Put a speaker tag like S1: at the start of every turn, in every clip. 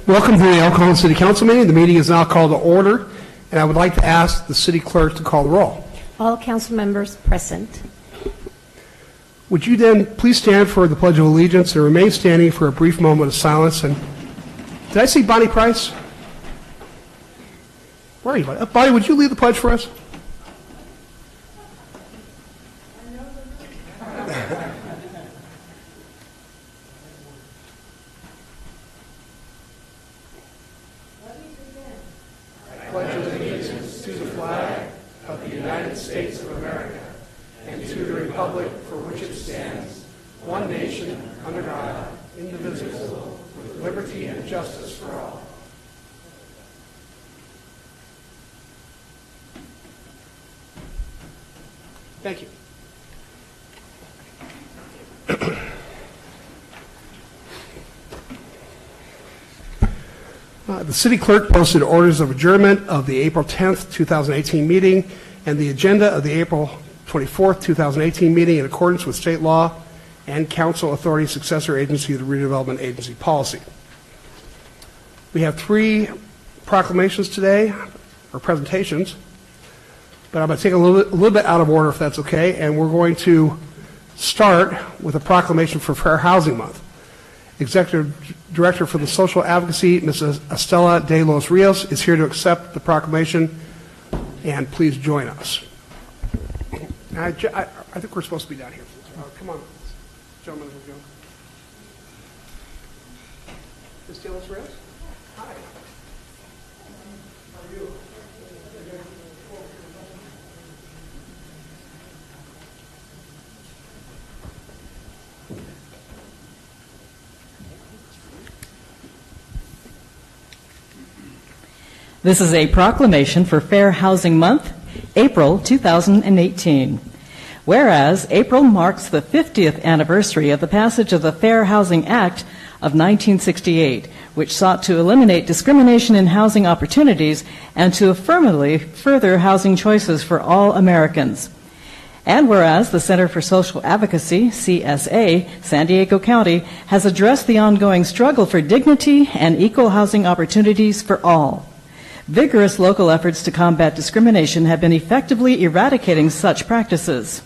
S1: Welcome to the El Cajon City Council meeting. The meeting is now called to order, and I would like to ask the city clerk to call the roll.
S2: All council members present.
S1: Would you then please stand for the Pledge of Allegiance and remain standing for a brief moment of silence? And did I see Bonnie Price? Where are you, Bonnie? Bonnie, would you lead the pledge for us?
S3: States of America, and to the republic for which it stands, one nation, under God, indivisible, with liberty and justice for all.
S1: Thank you. The city clerk posted orders of adjournment of the April 10th, 2018 meeting and the agenda of the April 24th, 2018 meeting in accordance with state law and council authority successor agency of the redevelopment agency policy. We have 3 proclamations today, or presentations, but I'm going to take a little bit out of order if that's okay, and we're going to start with a proclamation for Fair Housing Month. Executive Director for the Social Advocacy, Mrs. Estela de los Rios, is here to accept the proclamation, and please join us. I think we're supposed to be down here. Come on, gentlemen. Ms. de los Rios? Hi. How are you?
S4: This is a proclamation for Fair Housing Month, April 2018. Whereas April marks the 50th anniversary of the passage of the Fair Housing Act of 1968, which sought to eliminate discrimination in housing opportunities and to affirmatively further housing choices for all Americans. And whereas the Center for Social Advocacy, CSA, San Diego County, has addressed the ongoing struggle for dignity and equal housing opportunities for all. Vigorous local efforts to combat discrimination have been effectively eradicating such practices.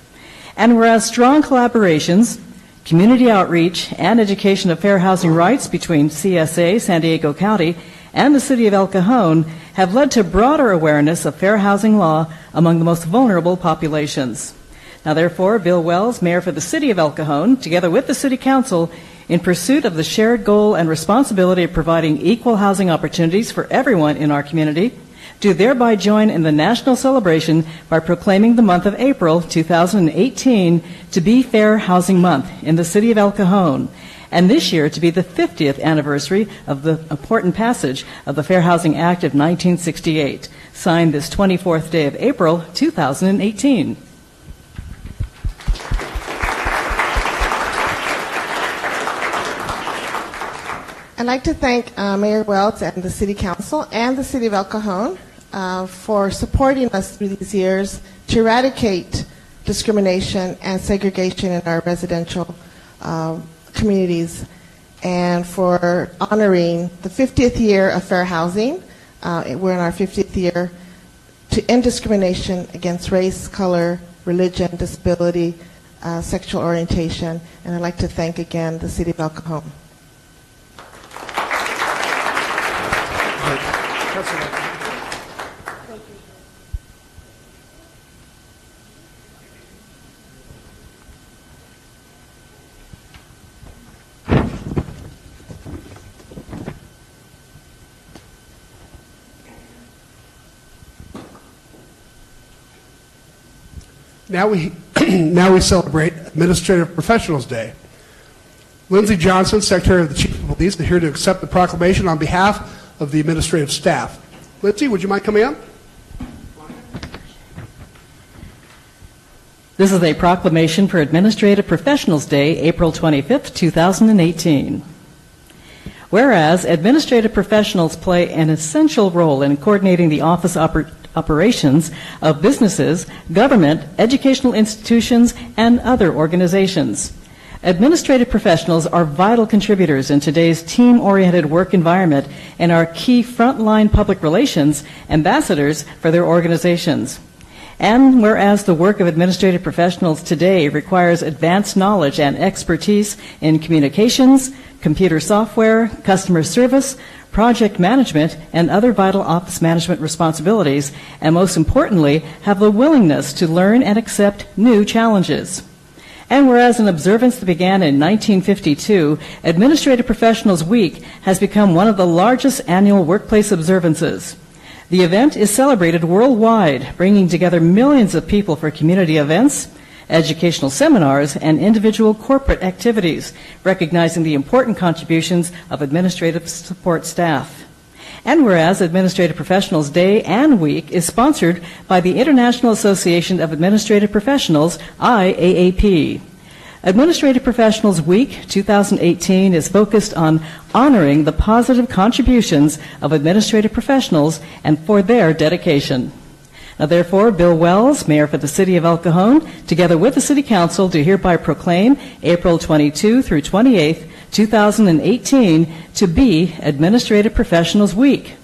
S4: And whereas strong collaborations, community outreach, and education of fair housing rights between CSA, San Diego County, and the City of El Cajon have led to broader awareness of fair housing law among the most vulnerable populations. Now, therefore, Bill Wells, Mayor for the City of El Cajon, together with the City Council, in pursuit of the shared goal and responsibility of providing equal housing opportunities for everyone in our community, do thereby join in the national celebration by proclaiming the month of April 2018 to be Fair Housing Month in the City of El Cajon, and this year to be the 50th anniversary of the important passage of the Fair Housing Act of 1968, signed this 24th day of April 2018.
S5: I'd like to thank Mayor Wells and the City Council and the City of El Cajon for supporting us through these years to eradicate discrimination and segregation in our residential communities, and for honoring the 50th year of fair housing. We're in our 50th year to end discrimination against race, color, religion, disability, sexual orientation, and I'd like to thank again the City of El Cajon.
S1: Now we celebrate Administrative Professionals Day. Lindsay Johnson, Secretary of the Chief of Police, is here to accept the proclamation on behalf of the administrative staff. Lindsay, would you mind coming up?
S4: This is a proclamation for Administrative Professionals Day, April 25th, 2018. Whereas administrative professionals play an essential role in coordinating the office operations of businesses, government, educational institutions, and other organizations. Administrative professionals are vital contributors in today's team-oriented work environment and are key frontline public relations ambassadors for their organizations. And whereas the work of administrative professionals today requires advanced knowledge and expertise in communications, computer software, customer service, project management, and other vital office management responsibilities, and most importantly, have the willingness to learn and accept new challenges. And whereas an observance that began in 1952, Administrative Professionals Week has become one of the largest annual workplace observances. The event is celebrated worldwide, bringing together millions of people for community events, educational seminars, and individual corporate activities, recognizing the important contributions of administrative support staff. And whereas Administrative Professionals Day and Week is sponsored by the International Association of Administrative Professionals, IAAP. Administrative Professionals Week 2018 is focused on honoring the positive contributions of administrative professionals and for their dedication. Now, therefore, Bill Wells, Mayor for the City of El Cajon, together with the City Council, do hereby proclaim April 22 through 28, 2018 to be Administrative Professionals Week,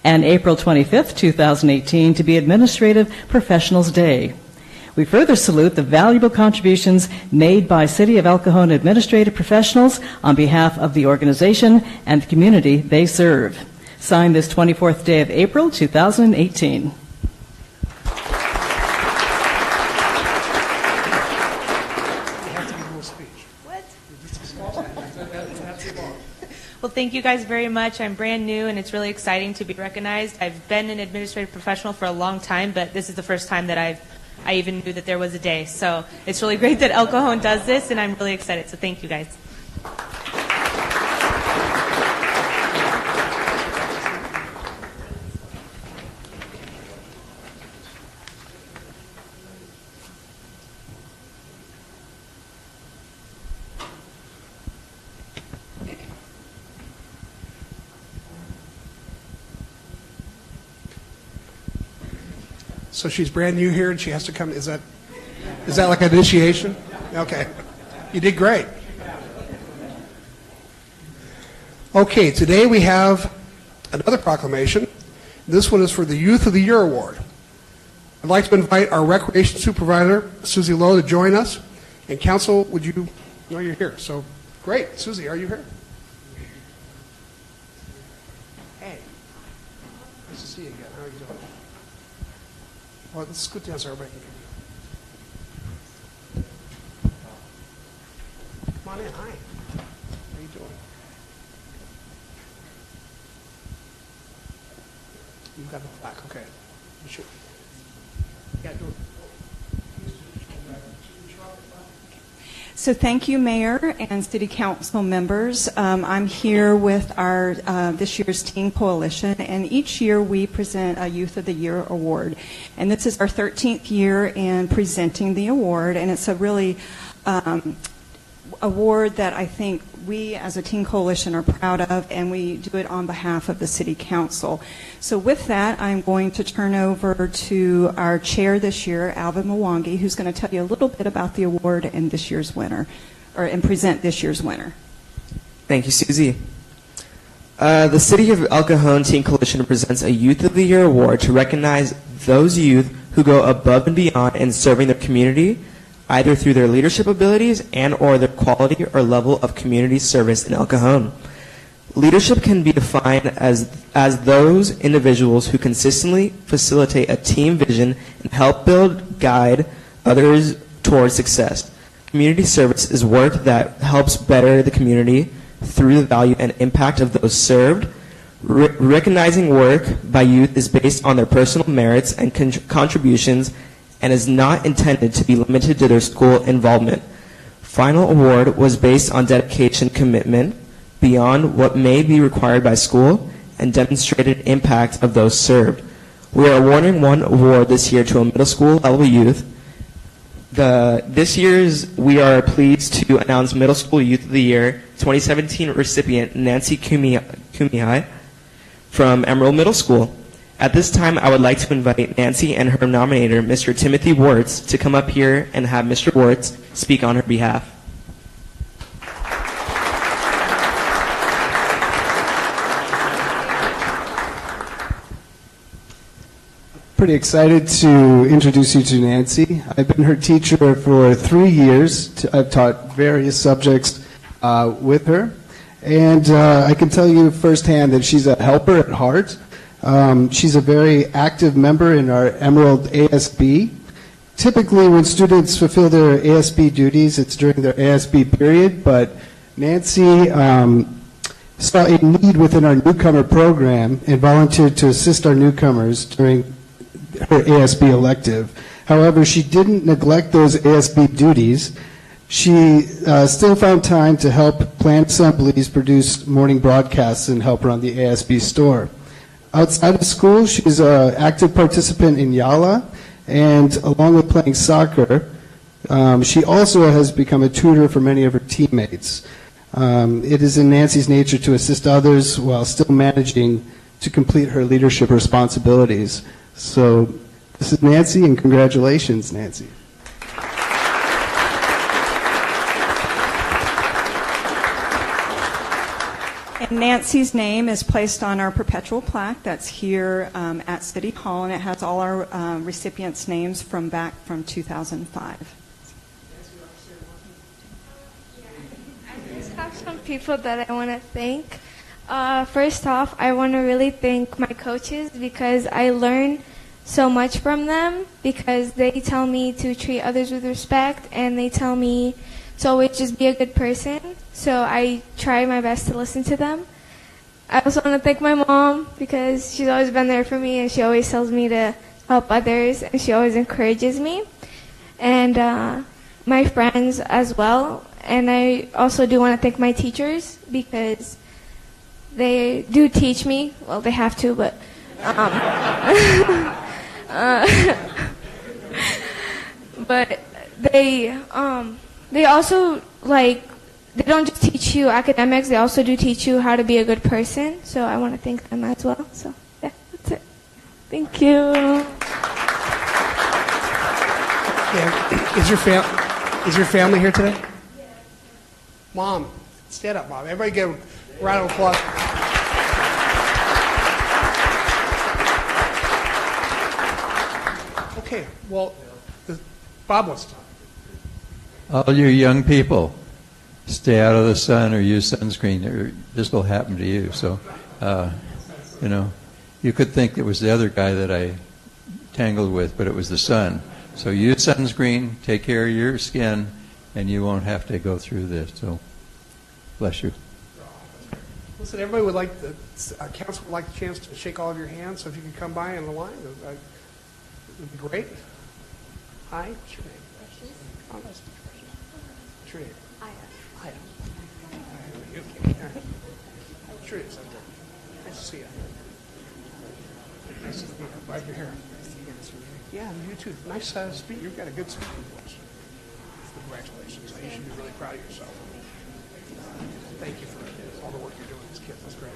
S4: and April 25, 2018 to be Administrative Professionals Day. We further salute the valuable contributions made by City of El Cajon administrative professionals on behalf of the organization and the community they serve. Signed this 24th day of April, 2018.
S6: Well, thank you guys very much. I'm brand new, and it's really exciting to be recognized. I've been an administrative professional for a long time, but this is the first time that I even knew that there was a day. So it's really great that El Cajon does this, and I'm really excited. So thank you guys.
S1: So she's brand new here, and she has to come. Is that like an initiation? Okay, you did great. Okay, today we have another proclamation. This one is for the Youth of the Year Award. I'd like to invite our Recreation Supervisor, Susie Lowe, to join us. And Council, would you? No, you're here. So great, Susie, are you here? Hey, nice to see you again. How are you doing? Well, let's scoot down so everybody can hear you. Come on in. Hi. How are you doing? You've got the plaque. Okay. You should. Yeah, do it.
S7: So thank you, Mayor and City Council members. I'm here with our this year's Teen Coalition, and each year we present a Youth of the Year Award. And this is our 13th year in presenting the award, and it's a really award that I think we as a Teen Coalition are proud of, and we do it on behalf of the City Council. So with that, I'm going to turn over to our chair this year, Alvin Mwangi, who's going to tell you a little bit about the award and this year's winner, and present this year's winner.
S8: Thank you, Susie. The City of El Cajon Teen Coalition presents a Youth of the Year Award to recognize those youth who go above and beyond in serving their community, either through their leadership abilities and or their quality or level of community service in El Cajon. Leadership can be defined as those individuals who consistently facilitate a team vision and help guide others towards success. Community service is work that helps better the community through the value and impact of those served. Recognizing work by youth is based on their personal merits and contributions and is not intended to be limited to their school involvement. Final award was based on dedication commitment beyond what may be required by school and demonstrated impact of those served. We are awarding one award this year to a middle school level youth. This year's, we are pleased to announce Middle School Youth of the Year 2017 recipient Nancy Kumihai from Emerald Middle School. At this time, I would like to invite Nancy and her nominator, Mr. Timothy Warts, to come up here and have Mr. Warts speak on her behalf.
S9: pretty excited to introduce you to Nancy. I've been her teacher for 3 years. I've taught various subjects with her. And I can tell you firsthand that she's a helper at heart. She's a very active member in our Emerald ASB. Typically, when students fulfill their ASB duties, it's during their ASB period, but Nancy saw a need within our newcomer program and volunteered to assist our newcomers during her ASB elective. However, she didn't neglect those ASB duties. She still found time to help plan assemblies, produce morning broadcasts, and help run the ASB store. Outside of school, she's an active participant in YALA, and along with playing soccer, she also has become a tutor for many of her teammates. It is in Nancy's nature to assist others while still managing to complete her leadership responsibilities. So this is Nancy, and congratulations, Nancy.
S7: And Nancy's name is placed on our perpetual plaque that's here at City Hall, and it has all our recipients' names from back from 2005.
S10: I just have some people that I want to thank. First off, I want to really thank my coaches because I learn so much from them because they tell me to treat others with respect and they tell me to always just be a good person. So I try my best to listen to them. I also want to thank my mom because she's always been there for me and she always tells me to help others and she always encourages me. And my friends as well. And I also do want to thank my teachers because they do teach me. Well, they have to, but but they also they don't just teach you academics, they also do teach you how to be a good person. So I want to thank them as well. So yeah, that's it. Thank you.
S1: Yeah. Is your family here today? Mom, stand up, Mom. Everybody give a round of applause. Okay, well, Bob wants to talk.
S11: All you young people, stay out of the sun or use sunscreen, or this will happen to you. So, you could think it was the other guy that I tangled with, but it was the sun. So use sunscreen, take care of your skin, and you won't have to go through this. So, bless you.
S1: Listen, everybody would like council would like the chance to shake all of your hands. So if you could come by in the line, it would be great. Hi, what's your name? Oh, nice to meet you. What's your name? Aya. What's your name, Sandra? Nice to see you. Nice to meet you. Glad you're here. Yeah, you too. Nice speak. You've got a good speaking voice. Congratulations. You should be really proud of yourself. Thank you for all the work you're doing with these kids. That's great.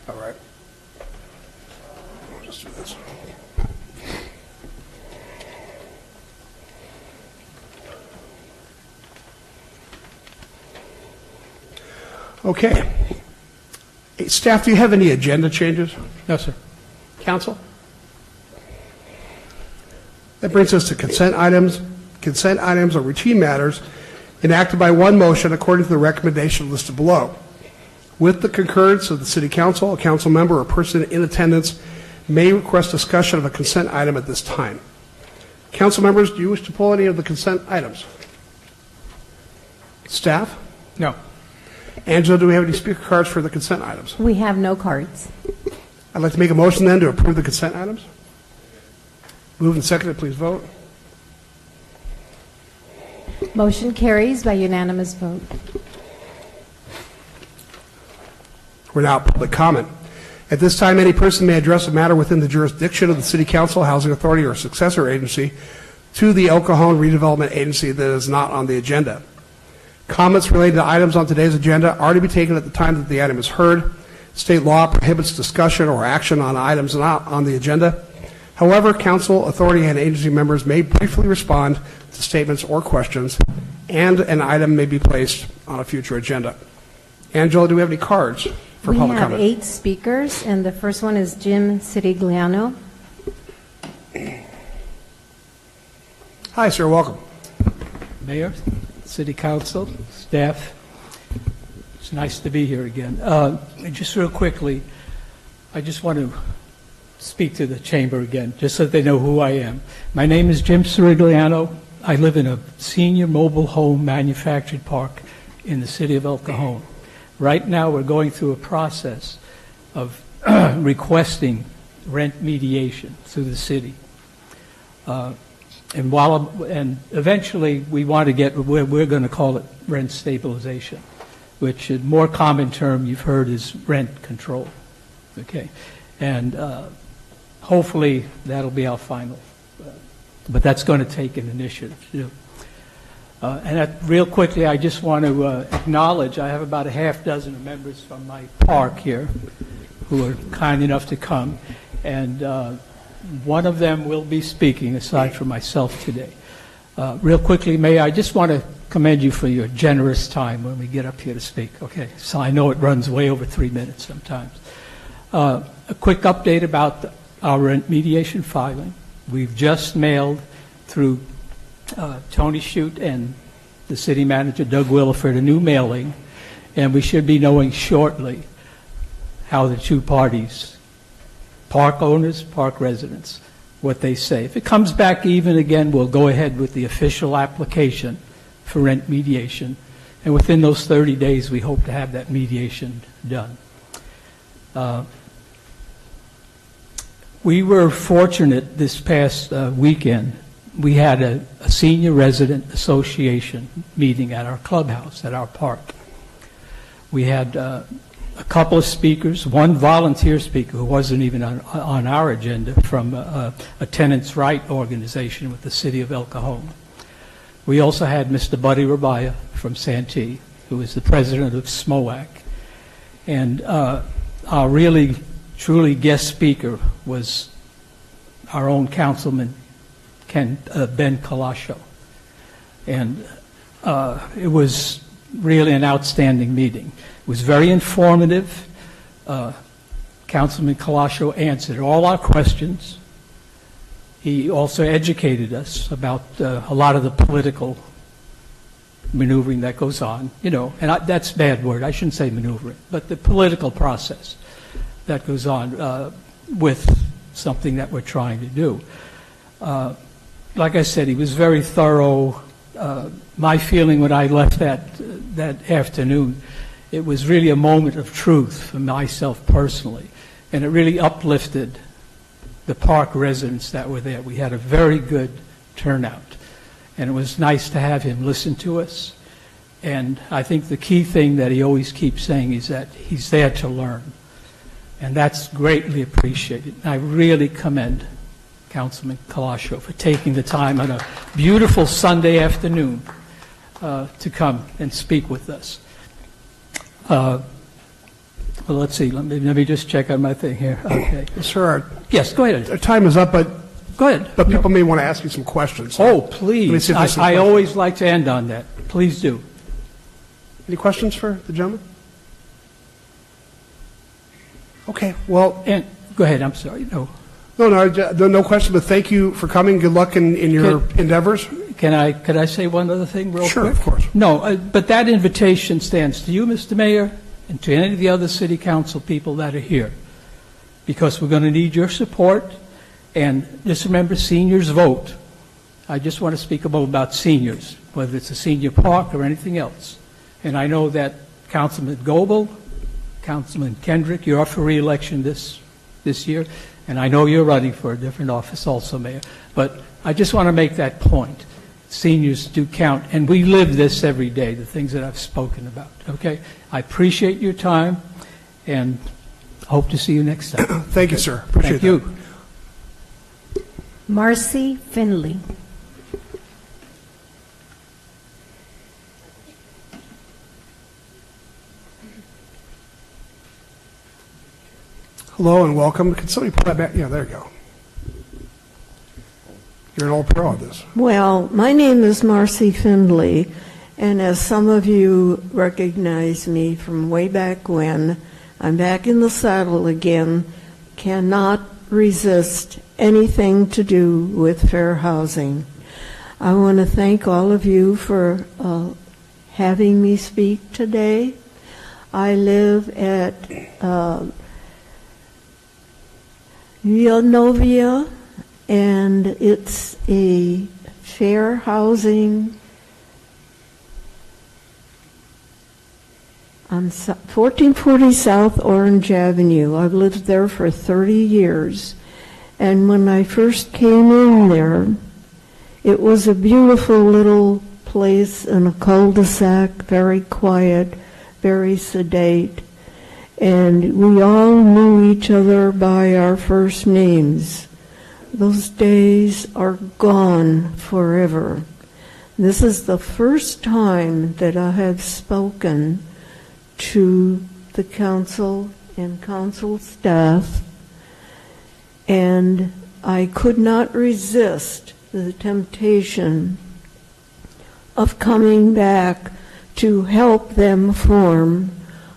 S1: All right. I'll just do this. Okay. Hey, staff, do you have any agenda changes?
S11: No, sir.
S1: Council? That brings us to consent items. Consent items are routine matters enacted by one motion according to the recommendation listed below. With the concurrence of the City Council, a council member or person in attendance may request discussion of a consent item at this time. Council members, do you wish to pull any of the consent items? Staff?
S3: No.
S1: Angela, do we have any speaker cards for the consent items?
S2: We have no cards.
S1: I'd like to make a motion then to approve the consent items. Moved and seconded, please vote.
S2: Motion carries by unanimous vote.
S1: We're now at public comment. At this time, any person may address a matter within the jurisdiction of the City Council, Housing Authority, or successor agency to the El Cajon Redevelopment Agency that is not on the agenda. Comments related to items on today's agenda are to be taken at the time that the item is heard. State law prohibits discussion or action on items not on the agenda. However, council, authority, and agency members may briefly respond to statements or questions, and an item may be placed on a future agenda. Angela, do we have any cards for public
S2: We have
S1: comment?
S2: 8 speakers, and the first one is Jim Sirigliano.
S1: Hi, sir. Welcome.
S12: Mayor, City Council, staff, it's nice to be here again. And just real quickly, I just want to speak to the chamber again, just so they know who I am. My name is Jim Sirigliano. I live in a senior mobile home manufactured park in the city of El Cajon. Right now, we're going through a process of requesting rent mediation through the city. And eventually, we want to get, we're going to call it rent stabilization, which a more common term you've heard is rent control. Okay, and hopefully that'll be our final. But that's going to take an initiative to do. Real quickly, I just want to acknowledge I have about a half dozen of members from my park here who are kind enough to come, and one of them will be speaking aside from myself today. Real quickly, Mayor, I just want to commend you for your generous time when we get up here to speak. Okay, so I know it runs way over 3 minutes sometimes. A quick update about our rent mediation filing. We've just mailed through Tony Shute and the city manager, Doug Williford, a new mailing, and we should be knowing shortly how the two parties, park owners, park residents, what they say. If it comes back even again, we'll go ahead with the official application for rent mediation, and within those 30 days, we hope to have that mediation done. We were fortunate this past weekend. We had a senior resident association meeting at our clubhouse, at our park. We had a couple of speakers, one volunteer speaker who wasn't even on our agenda from a tenants' right organization with the city of El Cajon. We also had Mr. Buddy Rabaya from Santee, who is the president of SMOAC. And our really, truly guest speaker was our own councilman, Ben Calascio. And it was really an outstanding meeting. It was very informative. Councilman Calascio answered all our questions. He also educated us about a lot of the political maneuvering that goes on, you know, and that's a bad word. I shouldn't say maneuvering, but the political process that goes on with something that we're trying to do. Like I said, he was very thorough. My feeling when I left that afternoon, it was really a moment of truth for myself personally, and it really uplifted the park residents that were there. We had a very good turnout, and it was nice to have him listen to us. And I think the key thing that he always keeps saying is that he's there to learn, and that's greatly appreciated. I really commend Councilman Calascio for taking the time on a beautiful Sunday afternoon to come and speak with us. Well, let's see. Let me just check on my thing here. Okay.
S1: Sir,
S12: yes, go ahead.
S1: Our time is up, but
S12: go ahead.
S1: But people may want to ask you some questions.
S12: Oh, please. I
S1: always
S12: always like to end on that. Please do.
S1: Any questions for the gentleman? Okay. Well,
S12: and go ahead. I'm sorry.
S1: No question. But thank you for coming. Good luck in your endeavors.
S12: Could I say one other thing real quick?
S1: Sure, of course.
S12: No, but that invitation stands to you, Mr. Mayor, and to any of the other city council people that are here. because we're going to need your support. And just remember, seniors vote. I just want to speak about seniors, whether it's a senior park or anything else. And I know that Councilman Goebel, Councilman Kendrick, you're up for re-election this year, and I know you're running for a different office also, Mayor. But I just want to make that point. Seniors do count, and we live this every day, the things that I've spoken about, okay? I appreciate your time, and hope to see you next time.
S1: Thank you, sir. Appreciate
S12: Thank
S1: that.
S12: you.
S2: Marcy Finley.
S1: Hello and welcome. Can somebody pull that back? Yeah, there you go. You're an old pro at this.
S13: Well, my name is Marcy Findley, and as some of you recognize me from way back when, I'm back in the saddle again, cannot resist anything to do with fair housing. I want to thank all of you for having me speak today. I live at Villanova, and it's a fair housing on 1440 South Orange Avenue. I've lived there for 30 years, and when I first came in there, it was a beautiful little place in a cul-de-sac, very quiet, very sedate. And we all knew each other by our first names. Those days are gone forever. This is the first time that I have spoken to the council and council staff, and I could not resist the temptation of coming back to help them form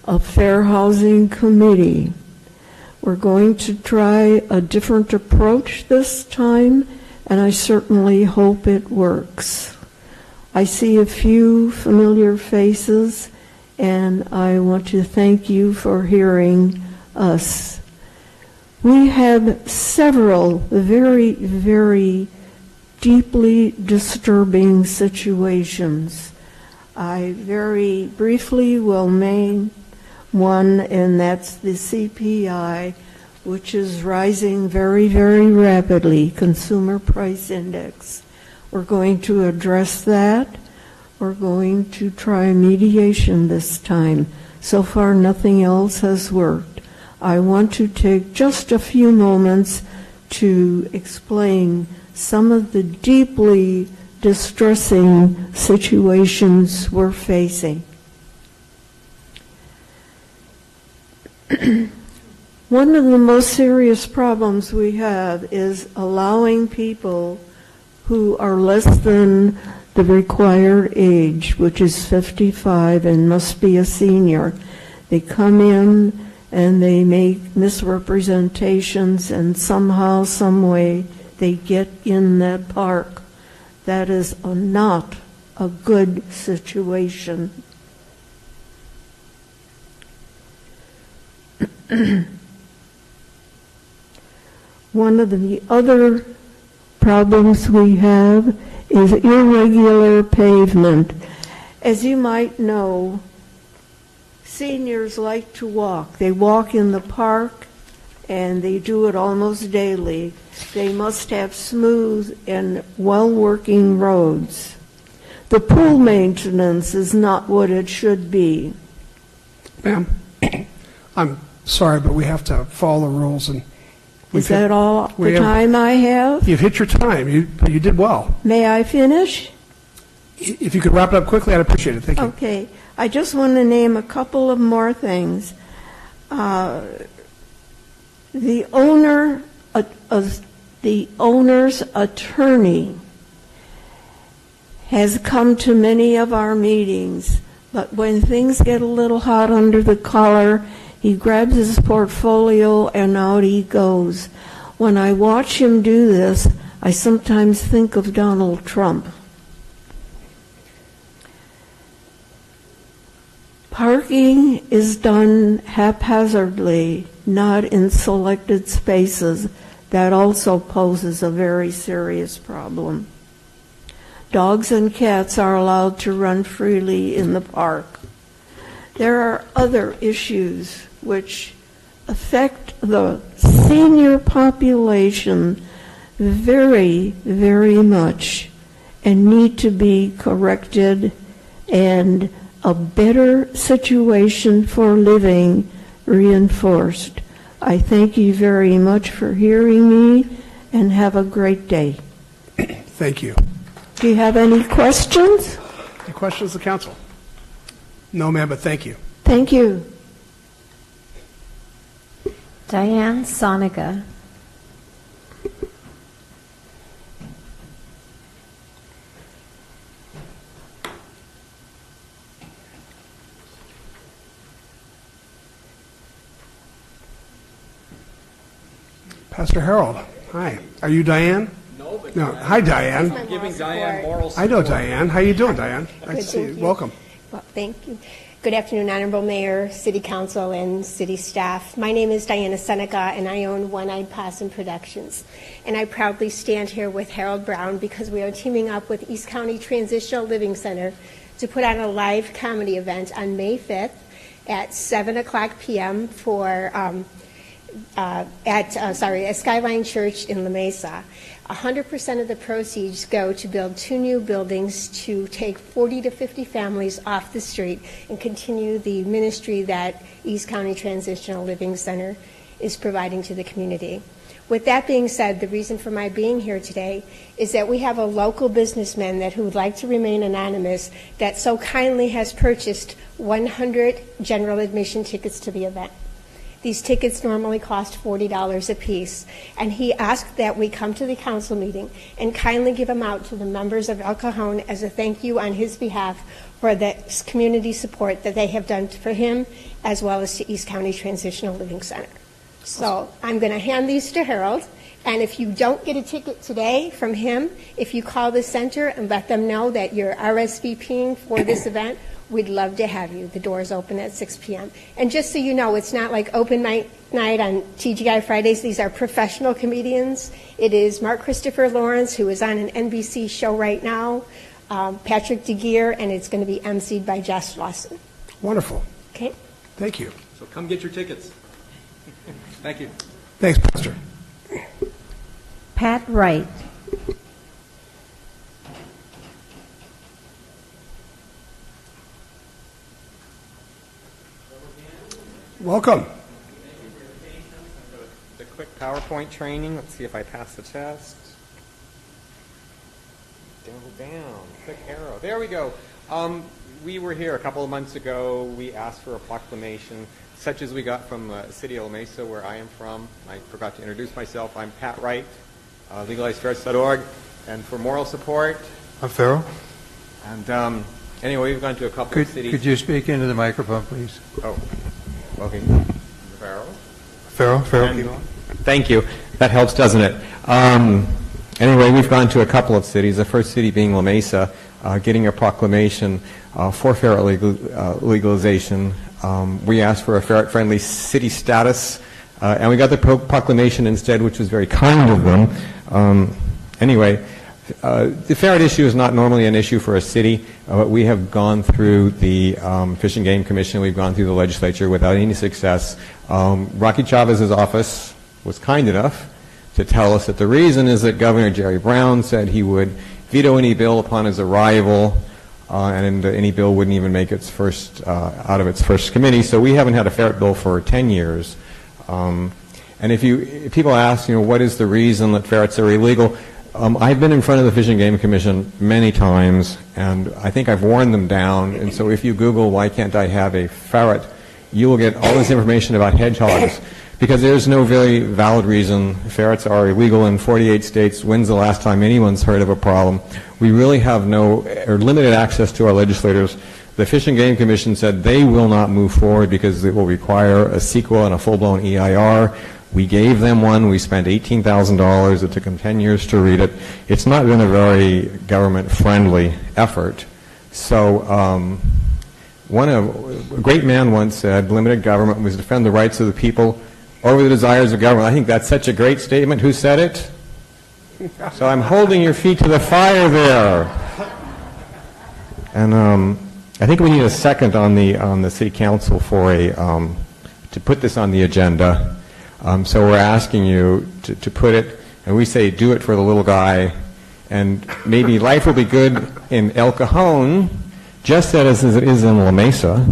S13: a fair housing committee. We're going to try a different approach this time, and I certainly hope it works. I see a few familiar faces, and I want to thank you for hearing us. We have several very, very deeply disturbing situations. I very briefly will name one, and that's the CPI, which is rising very, very rapidly, Consumer Price Index. We're going to address that. We're going to try mediation this time. So far, nothing else has worked. I want to take just a few moments to explain some of the deeply distressing situations we're facing. One of the most serious problems we have is allowing people who are less than the required age, which is 55 and must be a senior. They come in and they make misrepresentations, and somehow, some way, they get in that park. That is not a good situation. One of the other problems we have is irregular pavement. As you might know, seniors like to walk. They walk in the park, and they do it almost daily. They must have smooth and well-working roads. The pool maintenance is not what it should be.
S1: Ma'am, I'm sorry, but we have to follow the rules. And
S13: is that all the time I have?
S1: You've hit your time. You did well.
S13: May I finish?
S1: If you could wrap it up quickly, I'd appreciate it. Thank you.
S13: Okay. I just want to name a couple of more things. The owner's attorney has come to many of our meetings, but when things get a little hot under the collar, he grabs his portfolio and out he goes. When I watch him do this, I sometimes think of Donald Trump. Parking is done haphazardly. not in selected spaces. That also poses a very serious problem. Dogs and cats are allowed to run freely in the park. There are other issues which affect the senior population very, very much and need to be corrected, and a better situation for living reinforced. I thank you very much for hearing me, and have a great day.
S1: Thank you.
S13: Do you have any questions?
S1: Any questions of the council? No, ma'am, but thank you.
S13: Thank you.
S2: Diane Sonica.
S1: Pastor Harold, hi. Are you Diane?
S14: No, but
S1: No. Hi, Diane.
S14: I'm giving Diane moral support.
S1: I know Diane. How you doing, Diane? Nice to see you.
S15: Thank you.
S1: Welcome.
S15: Well, thank you. Good afternoon, Honorable Mayor, City Council, and City staff. My name is Diana Seneca, and I own One-Eyed Possum Productions. And I proudly stand here with Harold Brown because we are teaming up with East County Transitional Living Center to put on a live comedy event on May 5th at 7 o'clock p.m. at Skyline Church in La Mesa. 100% of the proceeds go to build 2 new buildings to take 40 to 50 families off the street and continue the ministry that East County Transitional Living Center is providing to the community. With that being said, the reason for my being here today is that we have a local businessman that who would like to remain anonymous that so kindly has purchased 100 general admission tickets to the event. These tickets normally cost $40 a piece, and he asked that we come to the council meeting and kindly give them out to the members of El Cajon as a thank you on his behalf for the community support that they have done for him, as well as to East County Transitional Living Center. So I'm going to hand these to Harold, and if you don't get a ticket today from him, if you call the center and let them know that you're RSVPing for this event, we'd love to have you. The doors open at 6 p.m. And just so you know, it's not like open night on TGI Fridays. These are professional comedians. It is Mark Christopher Lawrence, who is on an NBC show right now, Patrick DeGear, and it's going to be emceed by Jess Lawson.
S1: Wonderful.
S15: Okay?
S1: Thank you.
S14: So come get your tickets. Thank you.
S1: Thanks, Pastor.
S2: Pat Wright.
S1: Welcome.
S16: The quick PowerPoint training. Let's see if I pass the test. Down, quick arrow. There we go. We were here a couple of months ago. We asked for a proclamation, such as we got from City of La Mesa, where I am from. I forgot to introduce myself. I'm Pat Wright, legalizeferrets.org. And for moral support,
S11: I'm Farrell.
S16: And anyway, we've gone to a couple of cities.
S11: Could you speak into the microphone, please?
S16: Oh, okay. Farrell.
S11: Farrell.
S16: Thank you. That helps, doesn't it? Anyway, we've gone to a couple of cities, the first city being La Mesa, getting a proclamation for ferret legalization. We asked for a ferret-friendly city status, and we got the proclamation instead, which was very kind of them. Anyway, the ferret issue is not normally an issue for a city, but we have gone through the Fish and Game Commission, we've gone through the legislature without any success. Rocky Chavez's office was kind enough to tell us that the reason is that Governor Jerry Brown said he would veto any bill upon his arrival, and any bill wouldn't even make its first out of its first committee. So we haven't had a ferret bill for 10 years. And if people ask, what is the reason that ferrets are illegal? I've been in front of the Fish and Game Commission many times, and I think I've worn them down. And so if you Google, why can't I have a ferret, you will get all this information about hedgehogs. Because there's no very valid reason. Ferrets are illegal in 48 states. When's the last time anyone's heard of a problem? We really have no or limited access to our legislators. The Fish and Game Commission said they will not move forward because it will require a sequel and a full-blown EIR. We gave them one. We spent $18,000. It took them 10 years to read it. It's not been a very government-friendly effort. So a great man once said, limited government was to defend the rights of the people over the desires of government. I think that's such a great statement. Who said it? So I'm holding your feet to the fire there. And I think we need a second on the city council for to put this on the agenda. So we're asking you to put it, and we say do it for the little guy, and maybe life will be good in El Cajon, just as it is in La Mesa.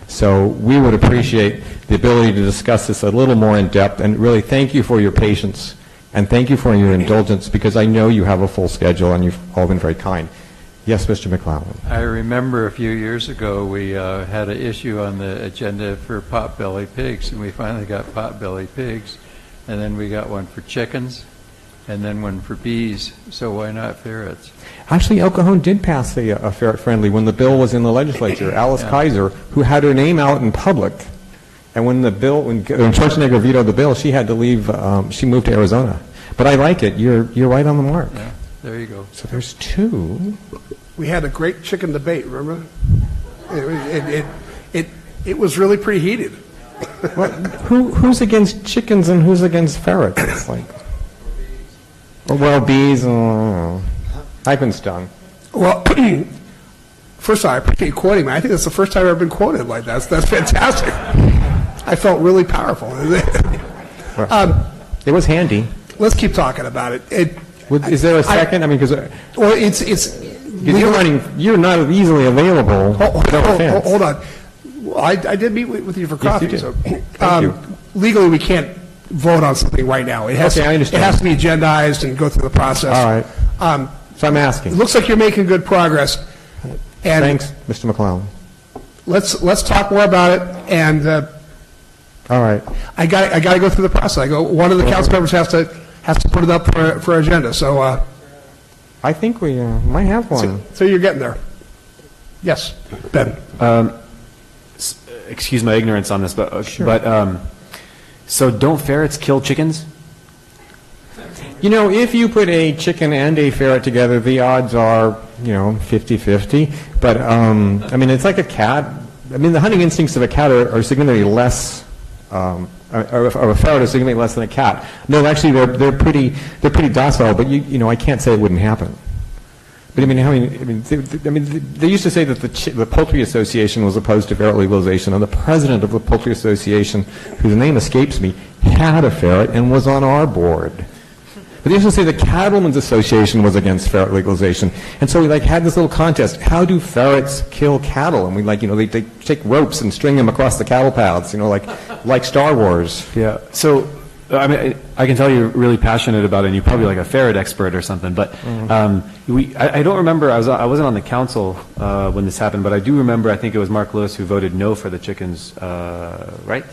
S16: So we would appreciate the ability to discuss this a little more in depth, and really thank you for your patience, and thank you for your indulgence, because I know you have a full schedule, and you've all been very kind. Yes, Mr. McClellan.
S11: I remember a few years ago we had an issue on the agenda for potbelly pigs, and we finally got potbelly pigs, and then we got one for chickens, and then one for bees, so why not ferrets?
S16: Actually, El Cajon did pass a ferret-friendly when the bill was in the legislature. Alice Kaiser, who had her name out in public, and when Schwarzenegger vetoed the bill, she had to leave, she moved to Arizona. But I like it. You're right on the mark.
S11: Yeah, there you go.
S16: So there's two.
S1: We had a great chicken debate, remember? It was really pretty heated.
S16: Well, who's against chickens and who's against ferrets? It's like, well, bees. I've been stung.
S1: Well, first of all, I appreciate you quoting me. I think that's the first time I've ever been quoted like that. That's fantastic. I felt really powerful.
S16: It was handy.
S1: Let's keep talking about it.
S16: Is there a second? I mean, because
S1: well,
S16: you're not easily available.
S1: Hold on. I did meet with you for coffee.
S16: Yes, you did.
S1: So, legally, we can't vote on something right now.
S16: I understand.
S1: It has to be agendized and go through the process.
S16: All right. So I'm asking.
S1: It looks like you're making good progress. And
S16: thanks, Mr. McClellan.
S1: Let's talk more about it. And
S16: all right,
S1: I got to go through the process. One of the council members has to put it up for agenda. So
S16: I think we might have one.
S1: So you're getting there. Yes, Ben.
S17: Excuse my ignorance on this, but
S1: Sure.
S17: So don't ferrets kill chickens?
S16: You know, if you put a chicken and a ferret together, the odds are, 50-50. But, I mean, it's like a cat. I mean, the hunting instincts of a cat are significantly less, of a ferret are significantly less than a cat. No, actually, they're pretty docile, but, I can't say it wouldn't happen. But, they used to say that the Poultry Association was opposed to ferret legalization, and the president of the Poultry Association, whose name escapes me, had a ferret and was on our board. But they used to say the Cattlemen's Association was against ferret legalization. And so we had this little contest. How do ferrets kill cattle? And we they take ropes and string them across the cattle paths, like Star Wars.
S17: Yeah. So, I can tell you're really passionate about it, and you're probably like a ferret expert or something. But I don't remember. I wasn't on the council when this happened, but I do remember. I think it was Mark Lewis who voted no for the chickens, right?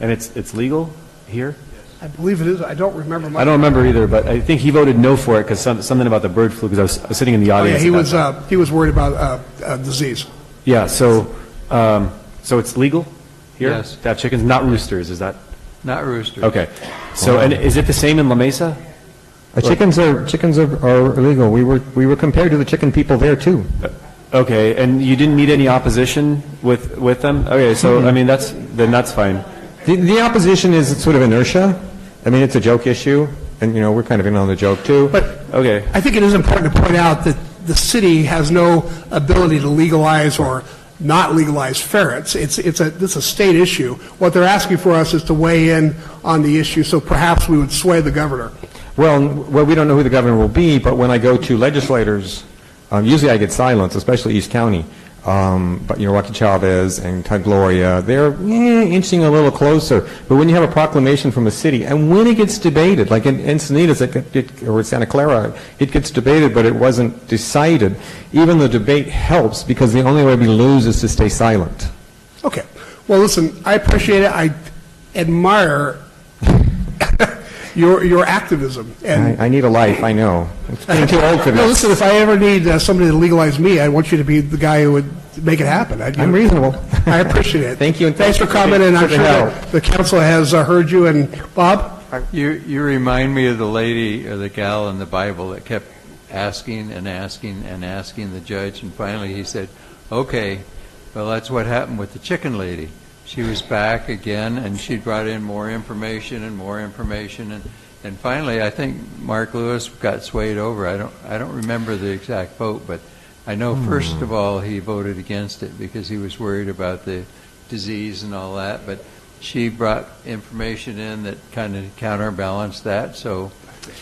S17: And it's legal here.
S1: I believe it is. I don't remember.
S17: I don't remember either, but I think he voted no for it because something about the bird flu. Because I was sitting in the audience.
S1: He was worried about disease.
S17: Yeah. So it's legal here
S11: Yes.
S17: to have chickens, not roosters. Is that?
S11: Not roosters.
S17: Okay. So and is it the same in La Mesa?
S16: Chickens are illegal. We were compared to the chicken people there too.
S17: Okay, and you didn't meet any opposition with them? Okay, so that's fine.
S16: The opposition is sort of inertia. I mean, it's a joke issue, and we're kind of in on the joke too.
S1: But
S17: okay,
S1: I think it is important to point out that the city has no ability to legalize or not legalize ferrets. It's a state issue. What they're asking for us is to weigh in on the issue, so perhaps we would sway the governor.
S16: Well, we don't know who the governor will be, but when I go to legislators, usually I get silence, especially East County. But Joaquin Chavez and Todd Gloria, they're inching a little closer. But when you have a proclamation from a city, and when it gets debated, like in Encinitas or Santa Clara, it gets debated, but it wasn't decided. Even the debate helps because the only way we lose is to stay silent.
S1: Okay. Well, listen, I appreciate it. I admire your activism. And
S16: I need a life, I know. It's getting too old for this.
S1: No, listen, if I ever need somebody to legalize me, I want you to be the guy who would make it happen.
S16: I'm reasonable.
S1: I appreciate it.
S16: Thank you. And
S1: thanks for coming, and I'm sure that the council has heard you. And Bob?
S11: You remind me of the lady or the gal in the Bible that kept asking and asking and asking the judge, and finally he said, okay, well, that's what happened with the chicken lady. she was back again, and she brought in more information, and finally, I think Mark Lewis got swayed over. I don't remember the exact vote, but I know first of all he voted against it because he was worried about the disease and all that. But she brought information in that kind of counterbalanced that. So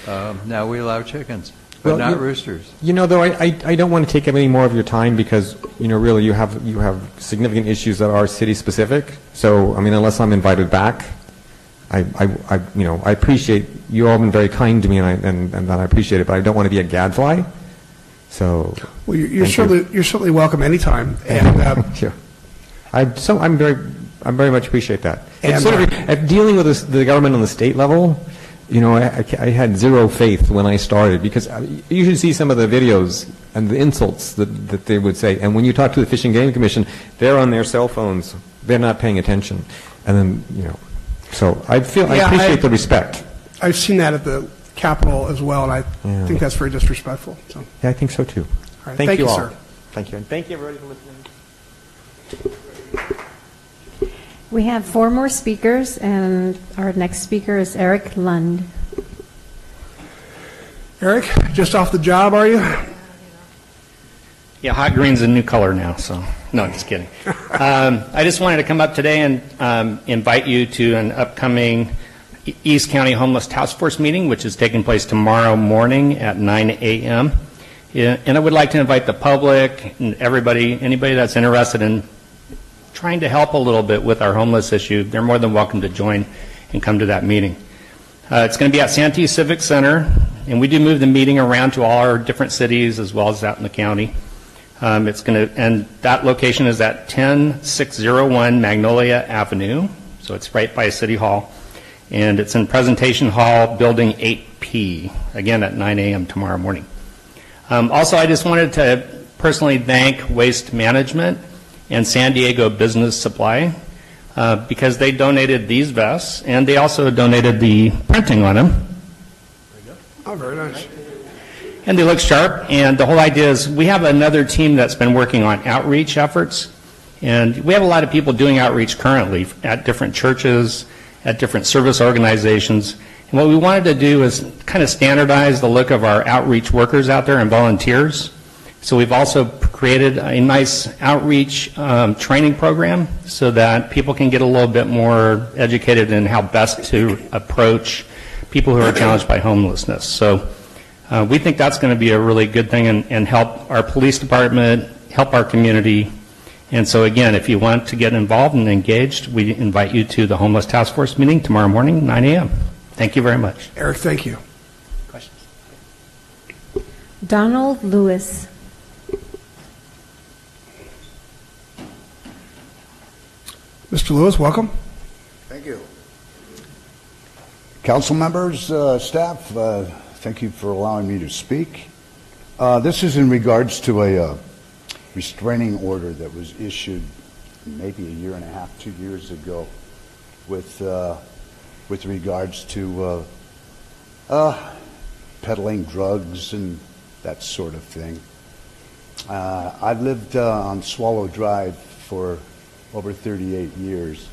S11: now we allow chickens, but not roosters.
S16: Though I don't want to take up any more of your time because really you have significant issues that are city specific. So I mean, unless I'm invited back, I appreciate you all been very kind to me and that I appreciate it, but I don't want to be a gadfly. So
S1: well, you're certainly welcome anytime. And
S16: sure. I'm very much appreciate that.
S1: And
S16: sort of dealing with the government on the state level, I had zero faith when I started because you should see some of the videos and the insults that they would say. And when you talk to the Fish and Game Commission, they're on their cell phones. They're not paying attention. And then, so I appreciate the respect.
S1: I've seen that at the Capitol as well, and I think that's very disrespectful. So.
S16: Yeah, I think so too.
S1: All right.
S16: Thank you all.
S1: Sir.
S16: Thank you. And thank you, everybody, for listening.
S2: We have 4 more speakers, and our next speaker is Eric Lund.
S1: Eric, just off the job, are you?
S18: Yeah, hot green's a new color now, so no, I'm just kidding. I just wanted to come up today and invite you to an upcoming East County Homeless Task Force meeting, which is taking place tomorrow morning at 9 a.m. And I would like to invite the public and anybody that's interested in trying to help a little bit with our homeless issue. They're more than welcome to join and come to that meeting. It's going to be at Santee Civic Center, and we do move the meeting around to all our different cities as well as out in the county. And that location is at 10601 Magnolia Avenue, so it's right by City Hall. And it's in Presentation Hall, Building 8P, again at 9 a.m. tomorrow morning. Also, I just wanted to personally thank Waste Management and San Diego Business Supply because they donated these vests, and they also donated the printing on them.
S1: Oh, very nice.
S18: And they look sharp, and the whole idea is we have another team that's been working on outreach efforts, and we have a lot of people doing outreach currently at different churches, at different service organizations. And what we wanted to do is kind of standardize the look of our outreach workers out there and volunteers. So we've also created a nice outreach training program so that people can get a little bit more educated in how best to approach people who are challenged by homelessness. So we think that's going to be a really good thing and help our police department, help our community. And so again, if you want to get involved and engaged, we invite you to the Homeless Task Force meeting tomorrow morning, 9 a.m. Thank you very much.
S1: Eric, thank you.
S18: Questions?
S2: Donald Lewis.
S1: Mr. Lewis, welcome.
S19: Thank you. Council members, staff, thank you for allowing me to speak. This is in regards to a restraining order that was issued maybe a year and a half, 2 years ago with regards to peddling drugs and that sort of thing. I've lived on Swallow Drive for over 38 years,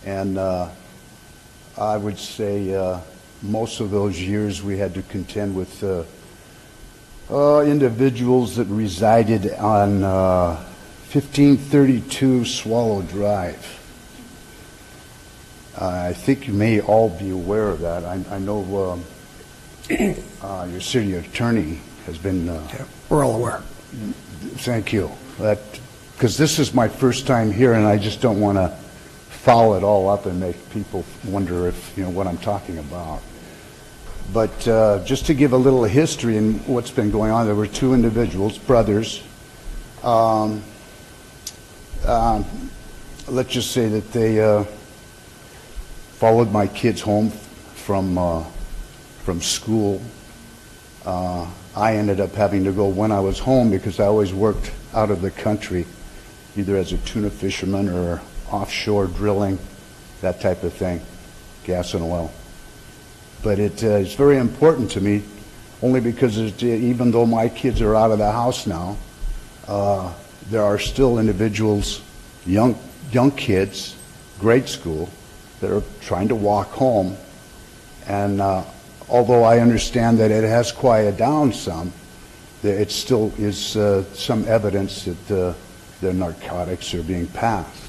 S19: and I would say most of those years we had to contend with individuals that resided on 1532 Swallow Drive. I think you may all be aware of that. I know your city attorney has been...
S1: we're all aware.
S19: Thank you. Because this is my first time here, and I just don't want to foul it all up and make people wonder if what I'm talking about. But just to give a little history in what's been going on, there were 2 individuals, brothers. Let's just say that they followed my kids home from school. I ended up having to go when I was home because I always worked out of the country, either as a tuna fisherman or offshore drilling, that type of thing, gas and oil. But it is very important to me, only because even though my kids are out of the house now, there are still individuals, young kids, grade school that are trying to walk home. And although I understand that it has quieted down some, it still is some evidence that the narcotics are being passed.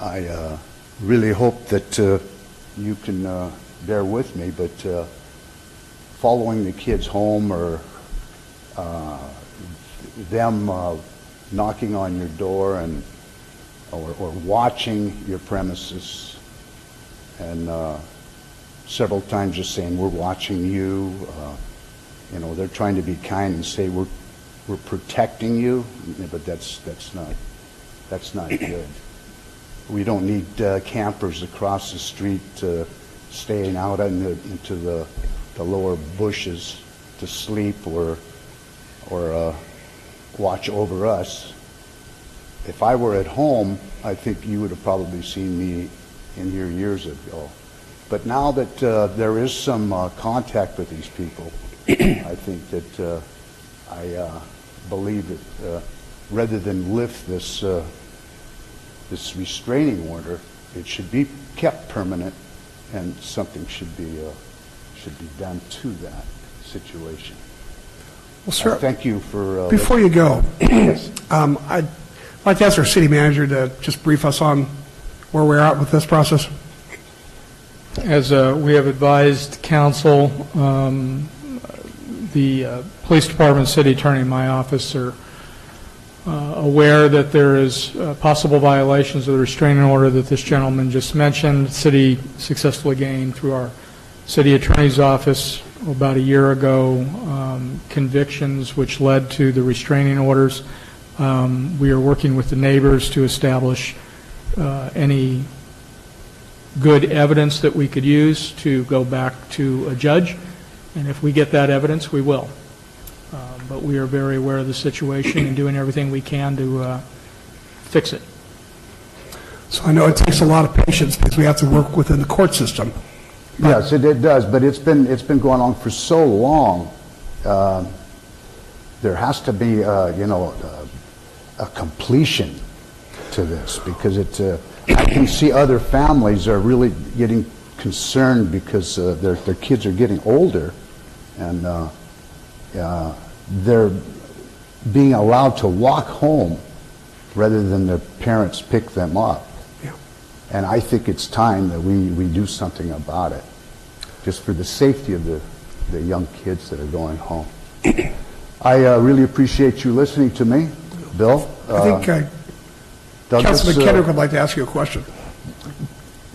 S19: I really hope that you can bear with me, but following the kids home or them knocking on your door and or watching your premises and several times just saying we're watching you, they're trying to be kind and say we're protecting you, but that's not good. We don't need campers across the street staying out into the lower bushes to sleep or watch over us. If I were at home, I think you would have probably seen me in here years ago. But now that there is some contact with these people, I think that I believe that rather than lift this restraining order, it should be kept permanent, and something should be done to that situation.
S1: Well, sir,
S19: thank you for...
S1: before you go,
S19: yes.
S1: I'd like to ask our city manager to just brief us on where we're at with this process.
S20: As we have advised council, the police department, city attorney, and my office are aware that there is possible violations of the restraining order that this gentleman just mentioned. City successfully gained through our city attorney's office about a year ago convictions which led to the restraining orders. We are working with the neighbors to establish any good evidence that we could use to go back to a judge, and if we get that evidence, we will. But we are very aware of the situation and doing everything we can to fix it.
S1: So I know it takes a lot of patience because we have to work within the court system.
S19: Yes, it does, but it's been going on for so long. There has to be, a completion to this, because I can see other families are really getting concerned because their kids are getting older, and they're being allowed to walk home rather than their parents pick them up.
S1: Yeah.
S19: And I think it's time that we do something about it, just for the safety of the young kids that are going home. I really appreciate you listening to me, Bill.
S1: I think Councilman Kendrick would like to ask you a question.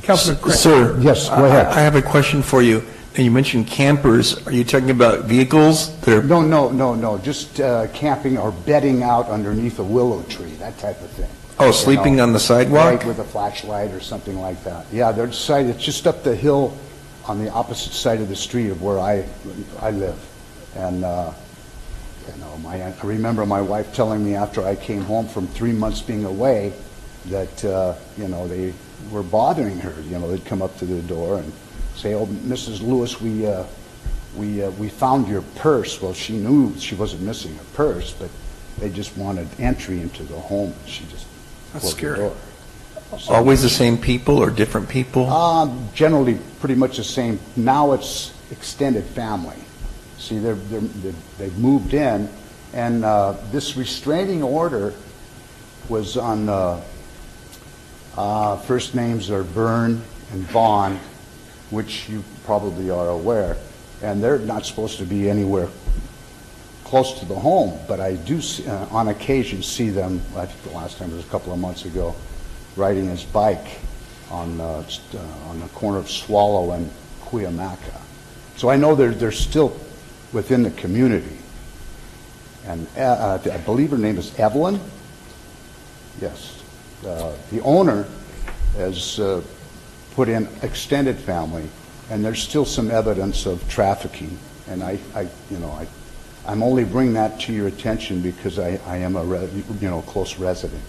S1: Councilman Craig.
S21: Sir,
S19: yes, go ahead.
S21: I have a question for you. And you mentioned campers. Are you talking about vehicles that are...
S19: No. Just camping or bedding out underneath a willow tree, that type of thing.
S21: Oh, sleeping on the sidewalk?
S19: Right, with a flashlight or something like that. Yeah, it's just up the hill on the opposite side of the street of where I live. And, I remember my wife telling me after I came home from 3 months being away that, they were bothering her. They'd come up to the door and say, "Oh, Mrs. Lewis, we found your purse." Well, she knew she wasn't missing her purse, but they just wanted entry into the home. She just closed the door. So,
S21: always the same people or different people?
S19: Generally, pretty much the same. Now it's extended family. See, they've moved in, and this restraining order was on. First names are Vern and Vaughn, which you probably are aware, and they're not supposed to be anywhere close to the home, but I do on occasion see them. I think the last time was a couple of months ago, riding his bike on the corner of Swallow and Cuyamaca. So I know they're still within the community, and I believe her name is Evelyn. Yes. The owner has put in extended family, and there's still some evidence of trafficking. And I'm only bringing that to your attention because I am a close resident.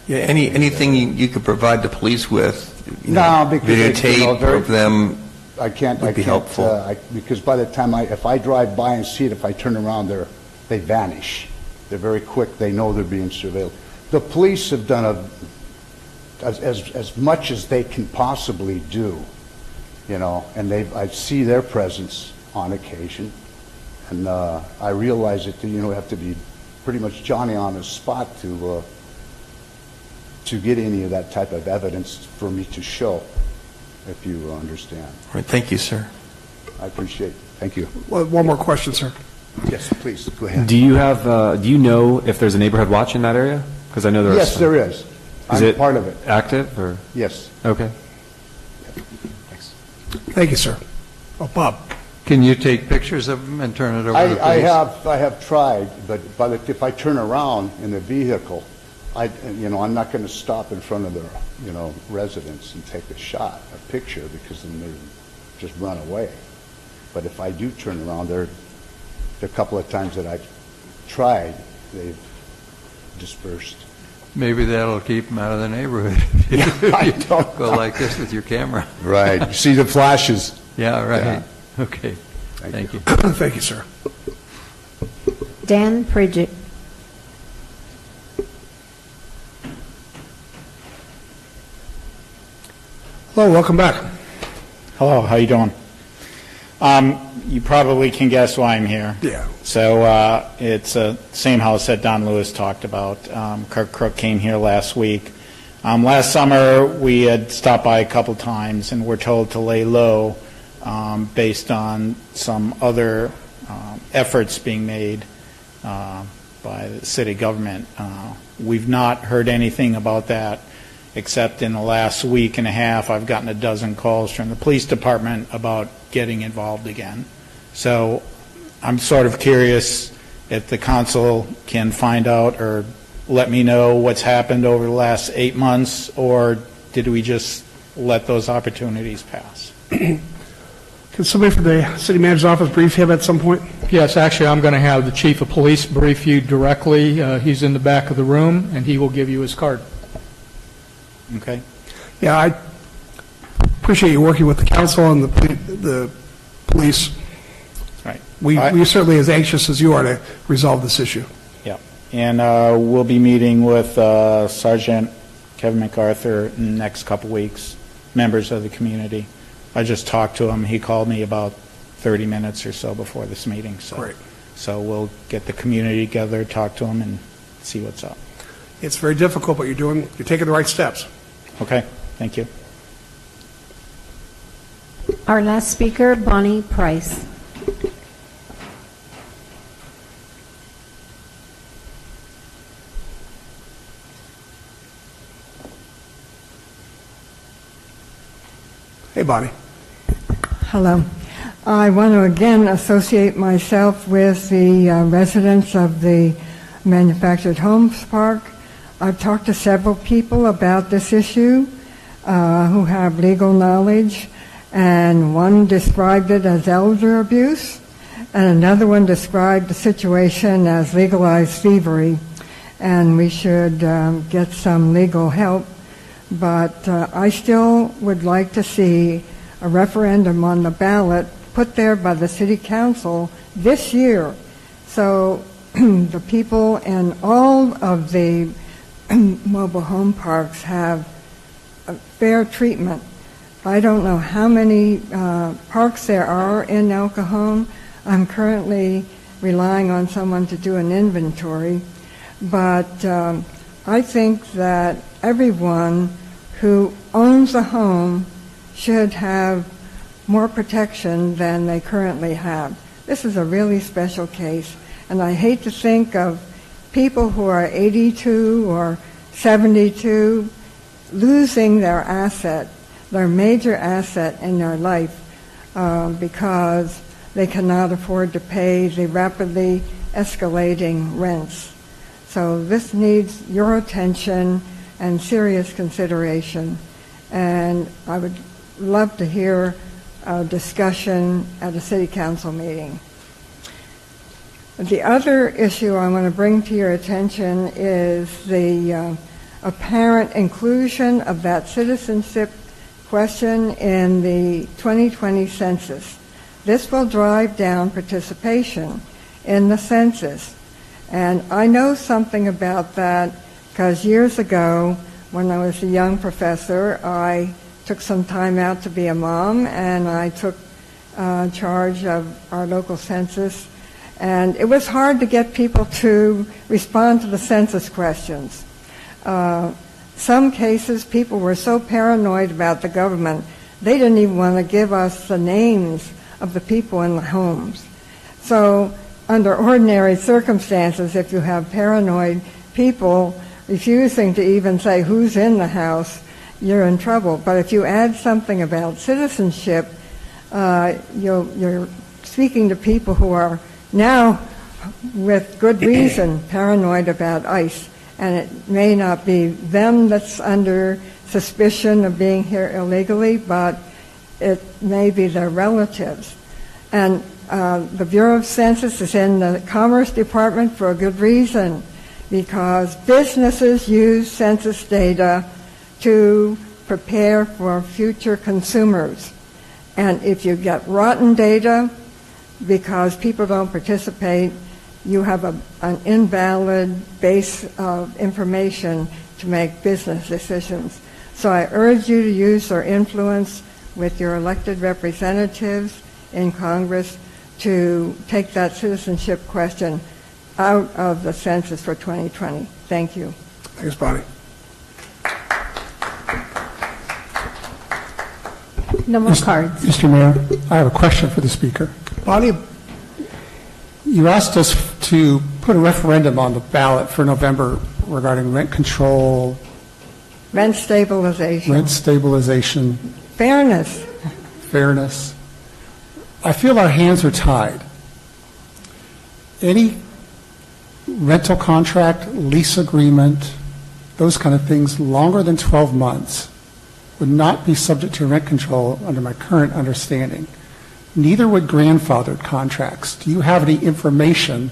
S21: Yeah. Anything you could provide the police with?
S19: Because
S21: videotape of them.
S19: I can't.
S21: Would be helpful.
S19: Because by the time if I drive by and see it, if I turn around, they vanish. They're very quick. They know they're being surveilled. The police have done as much as they can possibly do, you know, and I see their presence on occasion, and I realize that, you know, have to be pretty much Johnny on the spot to get any of that type of evidence for me to show, if you understand.
S21: All right, thank you, sir.
S19: I appreciate it. Thank you.
S1: One more question, sir.
S19: Yes, please, go ahead.
S17: Do you know if there's a neighborhood watch in that area? Because I know there are
S19: Yes,
S17: some.
S19: there is. I'm
S17: it
S19: part of it.
S17: Active or?
S19: Yes.
S17: Okay.
S19: Thanks.
S1: Thank you, sir. Oh, Bob.
S11: Can you take pictures of them and turn it over to the police?
S19: I have tried, but if I turn around in the vehicle, I'm not going to stop in front of their, you know, residence and take a shot, a picture, because then they just run away. But if I do turn around, the couple of times that I've tried, they've dispersed.
S11: Maybe that'll keep them out of the neighborhood.
S19: Yeah, I don't
S11: Go
S19: know.
S11: like this with your camera.
S19: Right. You see the flashes.
S11: Yeah, right.
S19: Yeah.
S11: Okay. Thank you.
S1: Thank you, sir.
S2: Dan Pridgett.
S1: Hello, welcome back.
S5: Hello, how you doing? You probably can guess why I'm here.
S1: Yeah.
S5: So it's the same house that Don Lewis talked about. Kirk Crook came here last week. Last summer, we had stopped by a couple times and were told to lay low based on some other efforts being made by the city government. We've not heard anything about that, except in the last week and a half, I've gotten a dozen calls from the police department about getting involved again. So I'm sort of curious if the council can find out or let me know what's happened over the last 8 months, or did we just let those opportunities pass?
S1: Can somebody from the city manager's office brief him at some point?
S20: Yes, actually, I'm going to have the chief of police brief you directly. He's in the back of the room, and he will give you his card.
S5: Okay.
S1: Yeah, I appreciate you working with the council and the police.
S5: Right.
S1: We're certainly as anxious as you are to resolve this issue.
S5: Yeah. And we'll be meeting with Sergeant Kevin MacArthur in the next couple weeks, members of the community. I just talked to him. He called me about 30 minutes or so before this meeting. So,
S1: Great.
S5: So we'll get the community together, talk to him, and see what's up.
S1: It's very difficult, but you're taking the right steps.
S5: Okay. Thank you.
S2: Our last speaker, Bonnie Price.
S1: Hey, Bonnie.
S22: Hello. I want to again associate myself with the residents of the Manufactured Homes Park. I've talked to several people about this issue who have legal knowledge, and one described it as elder abuse, and another one described the situation as legalized thievery, and we should get some legal help. But I still would like to see a referendum on the ballot put there by the city council this year, so the people in all of the mobile home parks have fair treatment. I don't know how many parks there are in El Cajon. I'm currently relying on someone to do an inventory, but I think that everyone who owns a home should have more protection than they currently have. This is a really special case, and I hate to think of people who are 82 or 72 losing their asset, their major asset in their life, because they cannot afford to pay the rapidly escalating rents. So this needs your attention and serious consideration, and I would love to hear a discussion at a city council meeting. The other issue I want to bring to your attention is the apparent inclusion of that citizenship question in the 2020 census. This will drive down participation in the census. And I know something about that because years ago when I was a young professor, I took some time out to be a mom, and I took charge of our local census. And it was hard to get people to respond to the census questions. Some cases, people were so paranoid about the government, they didn't even want to give us the names of the people in the homes. So under ordinary circumstances, if you have paranoid people refusing to even say who's in the house, you're in trouble. But if you add something about citizenship, you're speaking to people who are now, with good reason, paranoid about ICE. And it may not be them that's under suspicion of being here illegally, but it may be their relatives. And the Bureau of Census is in the Commerce Department for a good reason, because businesses use census data to prepare for future consumers. And if you get rotten data because people don't participate, you have an invalid base of information to make business decisions. So I urge you to use your influence with your elected representatives in Congress to take that citizenship question out of the census for 2020. Thank you.
S1: Thanks, Bonnie.
S2: No more cards.
S20: Mr. Mayor, I have a question for the speaker.
S1: Bonnie,
S20: you asked us to put a referendum on the ballot for November regarding rent control,
S22: Rent stabilization.
S20: fairness. I feel our hands are tied. Any rental contract, lease agreement, those kind of things longer than 12 months would not be subject to rent control under my current understanding. Neither would grandfathered contracts. Do you have any information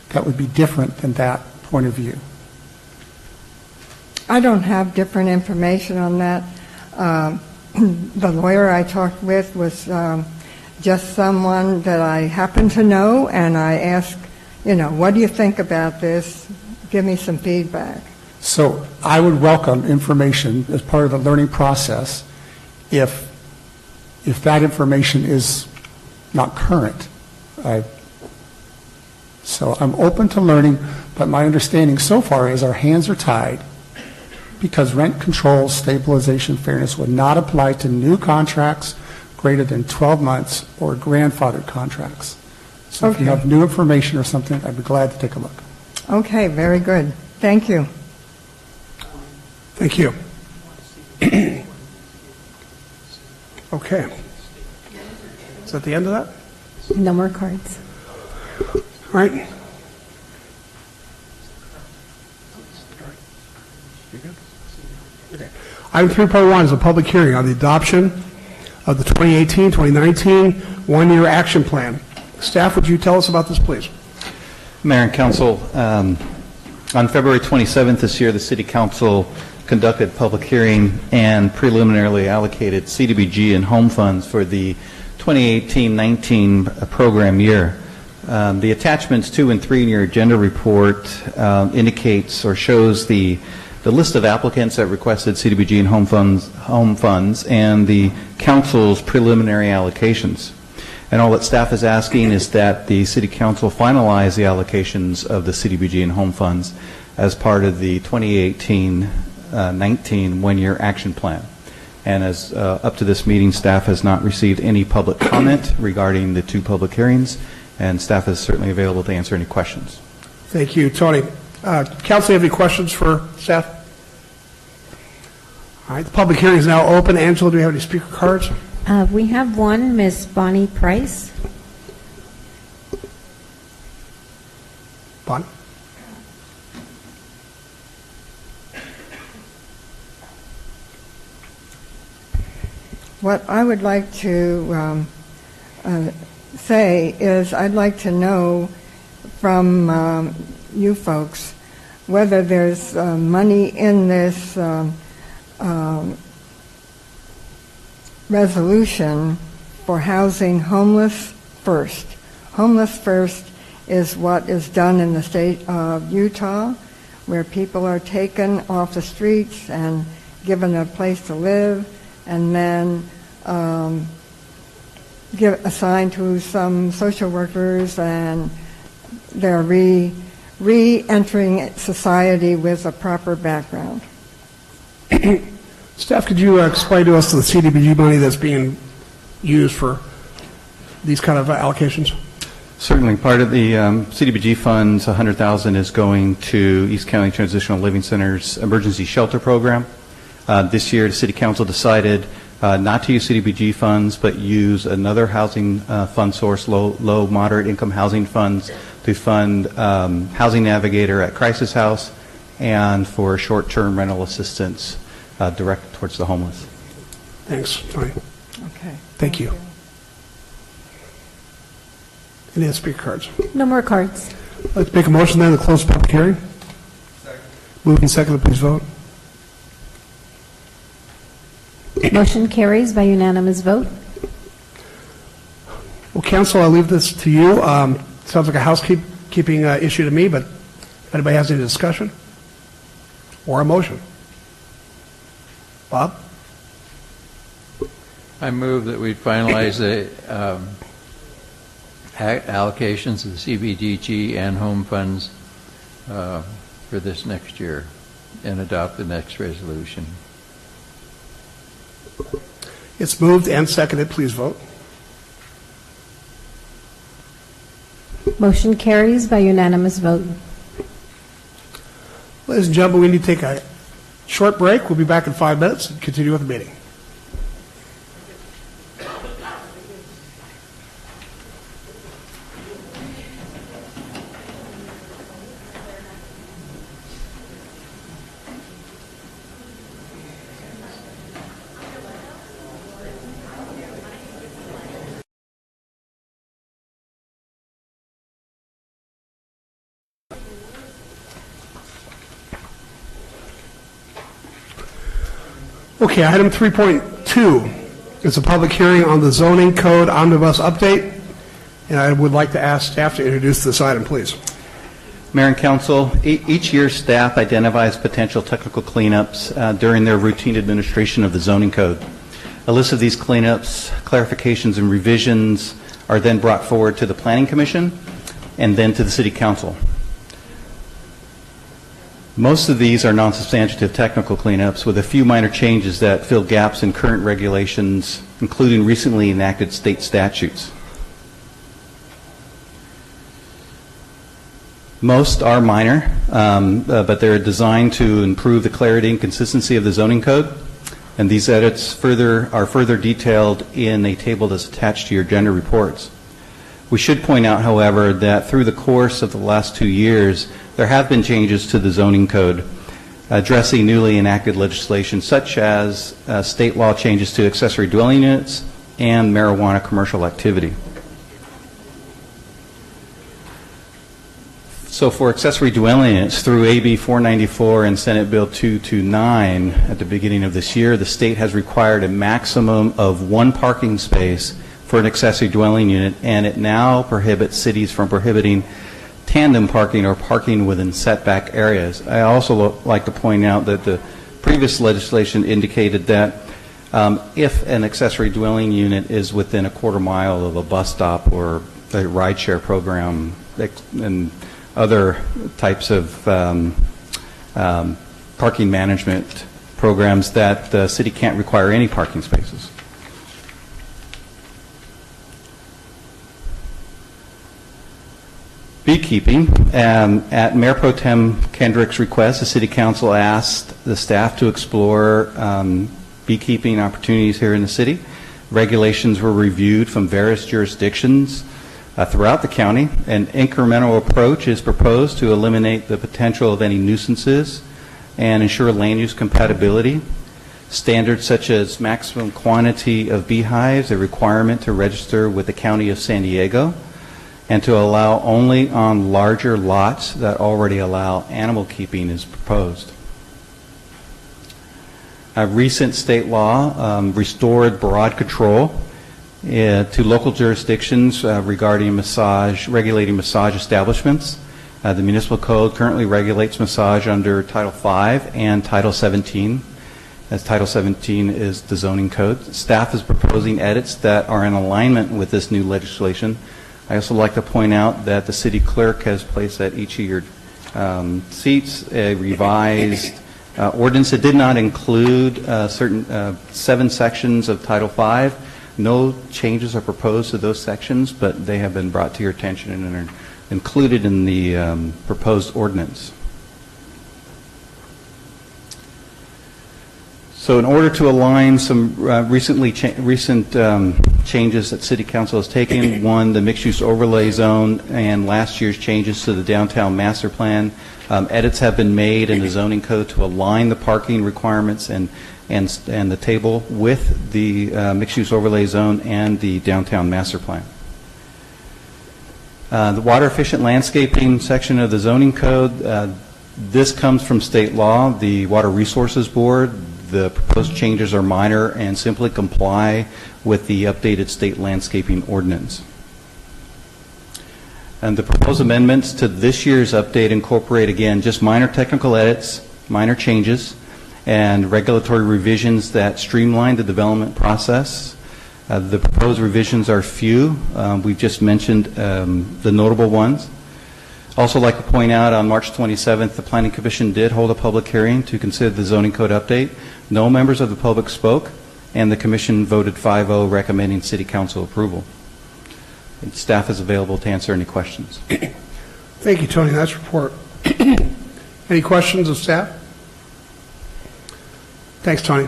S20: that would be different than that point of view?
S22: I don't have different information on that. The lawyer I talked with was just someone that I happen to know, and I asked, what do you think about this? Give me some feedback.
S20: So I would welcome information as part of the learning process if that information is not current. So I'm open to learning, but my understanding so far is our hands are tied because rent control, stabilization, fairness would not apply to new contracts greater than 12 months or grandfathered contracts. So if you have new information or something, I'd be glad to take a look.
S22: Okay, very good. Thank you.
S1: thank you. Okay. Is that the end of that?
S2: No more cards.
S1: All right. You good? Okay. Item 3.1 is a public hearing on the adoption of the 2018-2019 one-year action plan. Staff, would you tell us about this, please?
S4: Mayor and Council, on February 27th this year, the City Council conducted public hearing and preliminarily allocated CDBG and home funds for the 2018-19 program year. The attachments 2 and 3 in your agenda report indicates or shows the list of applicants that requested CDBG and home funds and the Council's preliminary allocations. And all that staff is asking is that the City Council finalize the allocations of the CDBG and home funds as part of the 2018-19 one-year action plan. And as up to this meeting, staff has not received any public comment regarding the 2 public hearings, and staff is certainly available to answer any questions.
S1: Thank you, Tony. Council, have any questions for staff? All right, the public hearing is now open. Angela, do we have any speaker cards?
S2: We have one, Miss Bonnie Price.
S1: Bonnie?
S22: What I would like to say is I'd like to know from you folks whether there's money in this resolution for housing homeless first. Homeless first is what is done in the state of Utah, where people are taken off the streets and given a place to live, and then assigned to some social workers, and they're re-entering society with a proper background.
S1: Staff, could you explain to us the CDBG money that's being used for these kind of allocations?
S4: Certainly. Part of the CDBG funds, $100,000 is going to East County Transitional Living Center's emergency shelter program. This year, the City Council decided not to use CDBG funds, but use another housing fund source, low, moderate income housing funds, to fund Housing Navigator at Crisis House and for short-term rental assistance direct towards the homeless.
S1: Thanks, Tony.
S22: Okay.
S1: Thank you. Any other speaker cards?
S2: No more cards.
S1: Let's make a motion then to close the public hearing. Second. Moved and seconded, please vote.
S2: Motion carries by unanimous vote.
S1: Well, Council, I'll leave this to you. Sounds like a housekeeping issue to me, but if anybody has any discussion or a motion. Bob?
S11: I move that we finalize the allocations of the CBDG and home funds for this next year and adopt the next resolution.
S1: It's moved and seconded. Please vote.
S2: Motion carries by unanimous vote.
S1: Ladies and gentlemen, we need to take a short break. We'll be back in 5 minutes and continue with the meeting. Okay, item 3.2 is a public hearing on the zoning code omnibus update, and I would like to ask staff to introduce this item, please.
S4: Mayor and Council, each year staff identifies potential technical cleanups during their routine administration of the zoning code. A list of these cleanups, clarifications, and revisions are then brought forward to the Planning Commission and then to the City Council. Most of these are non-substantive technical cleanups with a few minor changes that fill gaps in current regulations, including recently enacted state statutes. Most are minor, but they're designed to improve the clarity and consistency of the zoning code, and these edits are further detailed in a table that's attached to your agenda reports. We should point out, however, that through the course of the last 2 years, there have been changes to the zoning code addressing newly enacted legislation such as state law changes to accessory dwelling units and marijuana commercial activity. So for accessory dwelling units, through AB 494 and Senate Bill 229 at the beginning of this year, the state has required a maximum of 1 parking space for an accessory dwelling unit, and it now prohibits cities from prohibiting tandem parking or parking within setback areas. I also like to point out that the previous legislation indicated that if an accessory dwelling unit is within a quarter mile of a bus stop or a rideshare program and other types of parking management programs, that the city can't require any parking spaces. Beekeeping. At Mayor Pro Tem Kendrick's request, the City Council asked the staff to explore beekeeping opportunities here in the city. Regulations were reviewed from various jurisdictions throughout the county. An incremental approach is proposed to eliminate the potential of any nuisances and ensure land use compatibility. Standards such as maximum quantity of beehives, a requirement to register with the County of San Diego, and to allow only on larger lots that already allow animal keeping is proposed. A recent state law restored broad control to local jurisdictions regarding regulating massage establishments. The municipal code currently regulates massage under Title V and Title 17, as Title 17 is the zoning code. Staff is proposing edits that are in alignment with this new legislation. I also like to point out that the city clerk has placed at each of your seats a revised ordinance. It did not include certain 7 sections of Title V. No changes are proposed to those sections, but they have been brought to your attention and are included in the proposed ordinance. So in order to align some recent changes that City Council has taken, one, the mixed-use overlay zone, and last year's changes to the downtown master plan, edits have been made in the zoning code to align the parking requirements and the table with the mixed-use overlay zone and the downtown master plan. The water efficient landscaping section of the zoning code, this comes from state law. The Water Resources Board, the proposed changes are minor and simply comply with the updated state landscaping ordinance. And the proposed amendments to this year's update incorporate, again, just minor technical edits, minor changes, and regulatory revisions that streamline the development process. The proposed revisions are few. We've just mentioned the notable ones. Also like to point out on March 27th, the Planning Commission did hold a public hearing to consider the zoning code update. No members of the public spoke, and the Commission voted 5-0 recommending City Council approval. And staff is available to answer any questions.
S1: Thank you, Tony. Nice report. Any questions of staff? Thanks, Tony.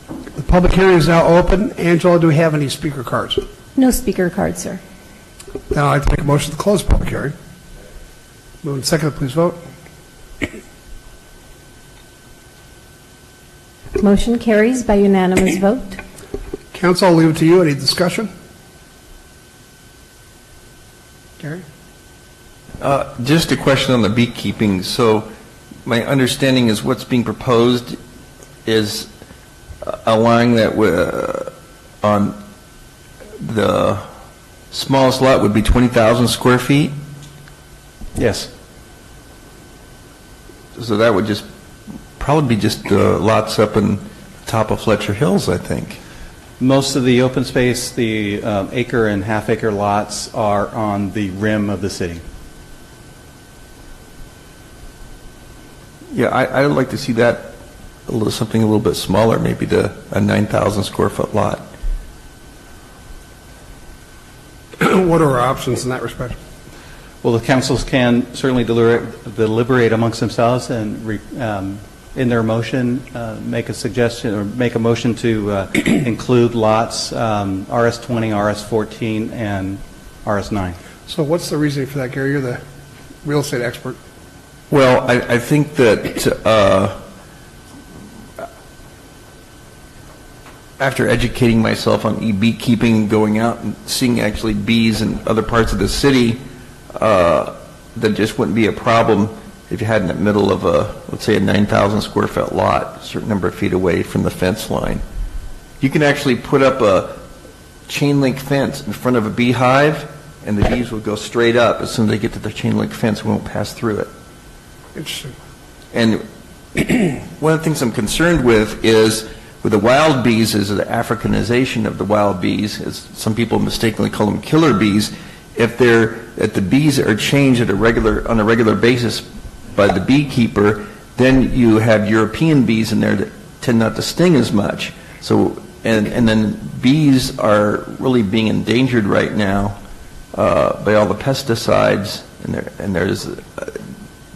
S1: The public hearing is now open. Angela, do we have any speaker cards?
S2: No speaker cards, sir.
S1: Now I'd like to make a motion to close the public hearing. Move and second, please vote.
S2: Motion carries by unanimous vote.
S1: Council, I'll leave it to you. Any discussion? Gary?
S21: Just a question on the beekeeping. So my understanding is what's being proposed is allowing that on the smallest lot would be 20,000 square feet?
S4: Yes.
S21: So that would just probably be just lots up in the top of Fletcher Hills, I think.
S4: Most of the open space, the acre and half-acre lots are on the rim of the city.
S21: Yeah, I'd like to see that something a little bit smaller, maybe a 9,000 square foot lot.
S1: What are our options in that respect?
S4: Well, the councils can certainly deliberate amongst themselves and in their motion make a suggestion or make a motion to include lots RS20, RS14, and RS9.
S1: So what's the reasoning for that, Gary? You're the real estate expert.
S21: Well, I think that after educating myself on beekeeping, going out and seeing actually bees in other parts of the city, that just wouldn't be a problem if you had in the middle of let's say a 9,000 square foot lot, a certain number of feet away from the fence line. You can actually put up a chain link fence in front of a beehive, and the bees will go straight up. As soon as they get to the chain link fence, we won't pass through it.
S1: Interesting.
S21: And one of the things I'm concerned with is with the wild bees is the Africanization of the wild bees, as some people mistakenly call them killer bees. If the bees are changed on a regular basis by the beekeeper, then you have European bees in there that tend not to sting as much. So and then bees are really being endangered right now by all the pesticides, and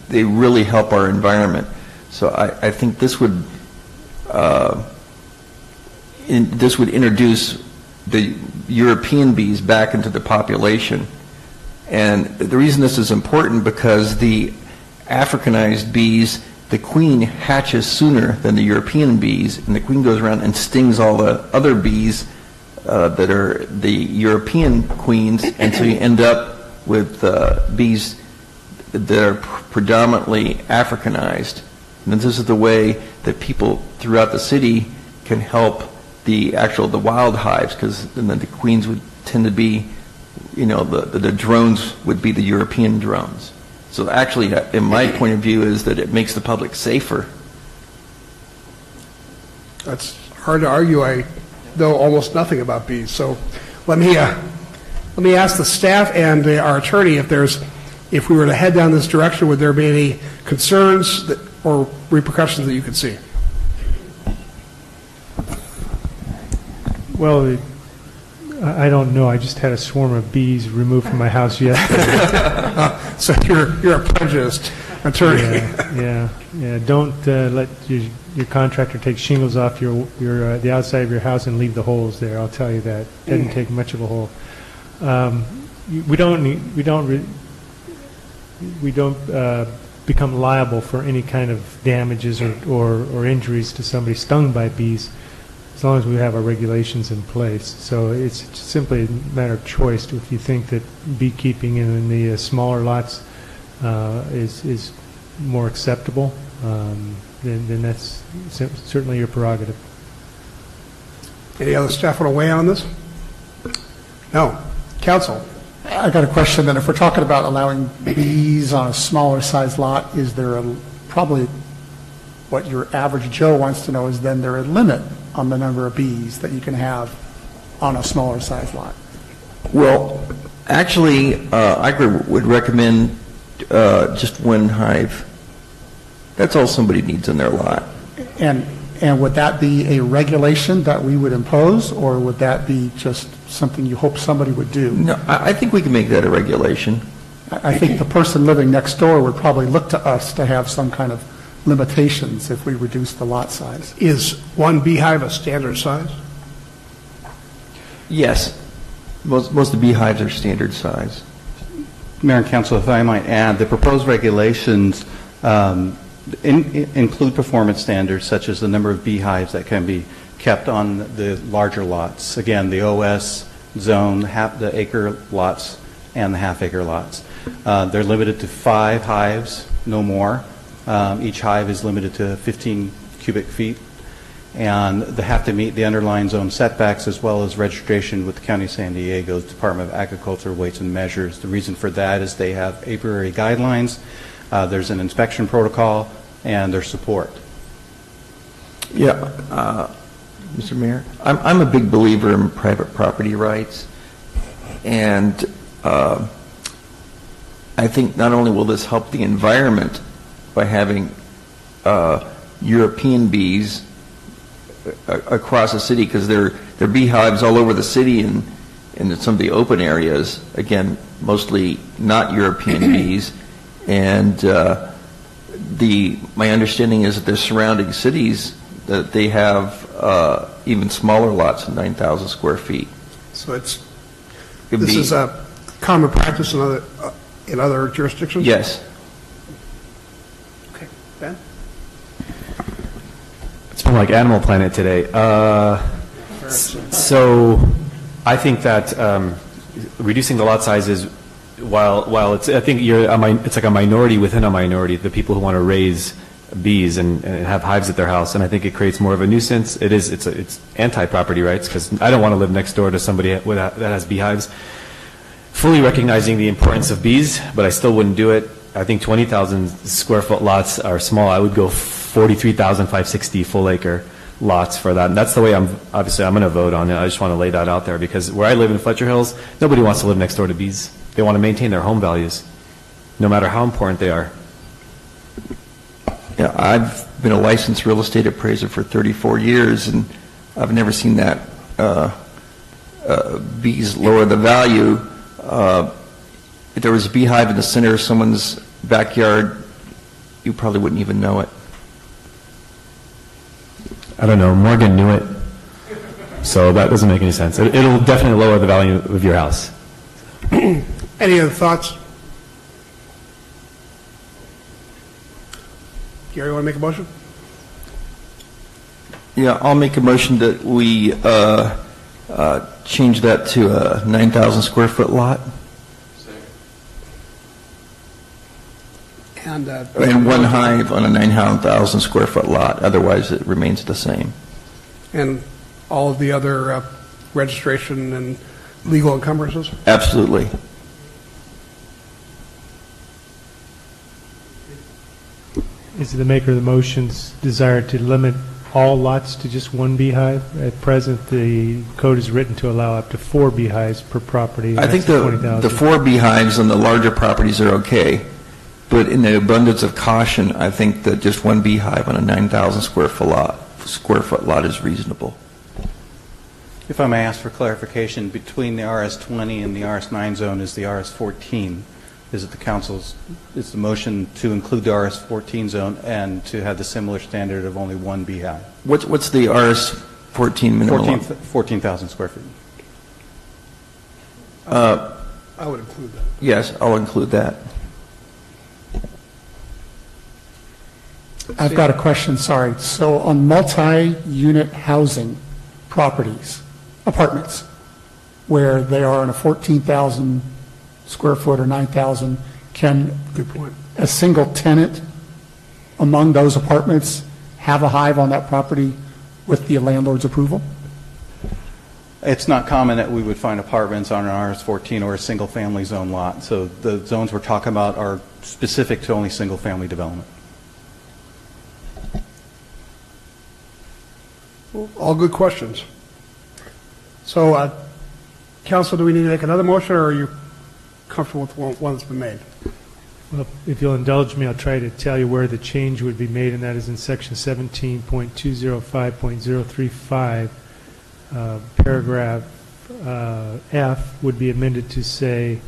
S21: they really help our environment. So I think this would introduce the European bees back into the population. And the reason this is important because the Africanized bees, the queen hatches sooner than the European bees, and the queen goes around and stings all the other bees that are the European queens, and so you end up with bees that are predominantly Africanized. And this is the way that people throughout the city can help the wild hives, because then the queens would tend to be, the drones would be the European drones. So actually, in my point of view, is that it makes the public safer.
S1: That's hard to argue. I know almost nothing about bees. So let me ask the staff and our attorney if we were to head down this direction, would there be any concerns or repercussions that you could see?
S6: Well, I don't know. I just had a swarm of bees removed from my house yesterday.
S1: So you're a prejudiced attorney.
S6: Yeah. Don't let your contractor take shingles off the outside of your house and leave the holes there. I'll tell you that. It doesn't take much of a hole. We don't become liable for any kind of damages or injuries to somebody stung by bees, as long as we have our regulations in place. So it's simply a matter of choice. If you think that beekeeping in the smaller lots is more acceptable, then that's certainly your prerogative.
S1: Any other staff want to weigh in on this? No. Council.
S3: I got a question then. If we're talking about allowing bees on a smaller size lot, is there probably what your average Joe wants to know is then there a limit on the number of bees that you can have on a smaller size lot?
S21: Well, actually, I would recommend just one hive. That's all somebody needs in their lot.
S3: And would that be a regulation that we would impose, or would that be just something you hope somebody would do?
S21: No, I think we can make that a regulation.
S3: I think the person living next door would probably look to us to have some kind of limitations if we reduce the lot size.
S1: Is one beehive a standard size?
S21: Yes. Most of the beehives are standard size.
S4: Mayor and Council, if I might add, the proposed regulations include performance standards such as the number of beehives that can be kept on the larger lots. Again, the OS zone, the acre lots, and the half-acre lots. They're limited to 5 hives, no more. Each hive is limited to 15 cubic feet, and they have to meet the underlying zone setbacks as well as registration with the County of San Diego's Department of Agriculture Weights and Measures. The reason for that is they have apiary guidelines, there's an inspection protocol, and their support.
S21: Yeah, Mr. Mayor, I'm a big believer in private property rights, and I think not only will this help the environment by having European bees across the city, because there are beehives all over the city and in some of the open areas, again, mostly not European bees, and my understanding is that the surrounding cities, that they have even smaller lots than 9,000 square feet.
S1: So this is a common practice in other jurisdictions?
S21: Yes.
S1: Okay. Ben?
S17: It's been like Animal Planet today. So I think that reducing the lot sizes, while it's, I think it's like a minority within a minority, the people who want to raise bees and have hives at their house, and I think it creates more of a nuisance. It's anti-property rights, because I don't want to live next door to somebody that has beehives. Fully recognizing the importance of bees, but I still wouldn't do it. I think 20,000 square foot lots are small. I would go 43,560 full acre lots for that. And that's the way I'm going to vote on it. I just want to lay that out there, because where I live in Fletcher Hills, nobody wants to live next door to bees. They want to maintain their home values, no matter how important they are.
S21: Yeah, I've been a licensed real estate appraiser for 34 years, and I've never seen that bees lower the value. If there was a beehive in the center of someone's backyard, you probably wouldn't even know it.
S17: I don't know. Morgan knew it, so that doesn't make any sense. It'll definitely lower the value of your house.
S1: Any other thoughts? Gary, want to make a motion?
S21: Yeah, I'll make a motion that we change that to a 9,000 square foot lot. And one hive on a 9,000 square foot lot. Otherwise, it remains the same.
S1: And all of the other registration and legal encumbrances?
S21: Absolutely.
S6: Is the maker of the motion's desire to limit all lots to just one beehive? At present, the code is written to allow up to 4 beehives per property.
S21: I think
S6: That's
S21: the
S6: 20,000.
S21: 4 beehives on the larger properties are okay, but in the abundance of caution, I think that just 1 beehive on a 9,000 square foot lot is reasonable.
S4: If I may ask for clarification, between the RS-20 and the RS-9 zone is the RS-14. Is it is the motion to include the RS-14 zone and to have the similar standard of only 1 beehive?
S21: What's the RS-14 minimum?
S4: 14,000 square feet.
S1: I would include that.
S21: Yes, I'll include that.
S3: I've got a question, sorry. So on multi-unit housing properties, apartments, where they are in a 14,000 square foot or 9,000, can
S1: Good point.
S3: a single tenant among those apartments have a hive on that property with the landlord's approval?
S4: It's not common that we would find apartments on an RS-14 or a single-family zone lot. So the zones we're talking about are specific to only single-family development.
S1: All good questions. So, Council, do we need to make another motion, or are you comfortable with one that's been made?
S6: Well, if you'll indulge me, I'll try to tell you where the change would be made, and that is in section 17.205.035. Paragraph F would be amended to say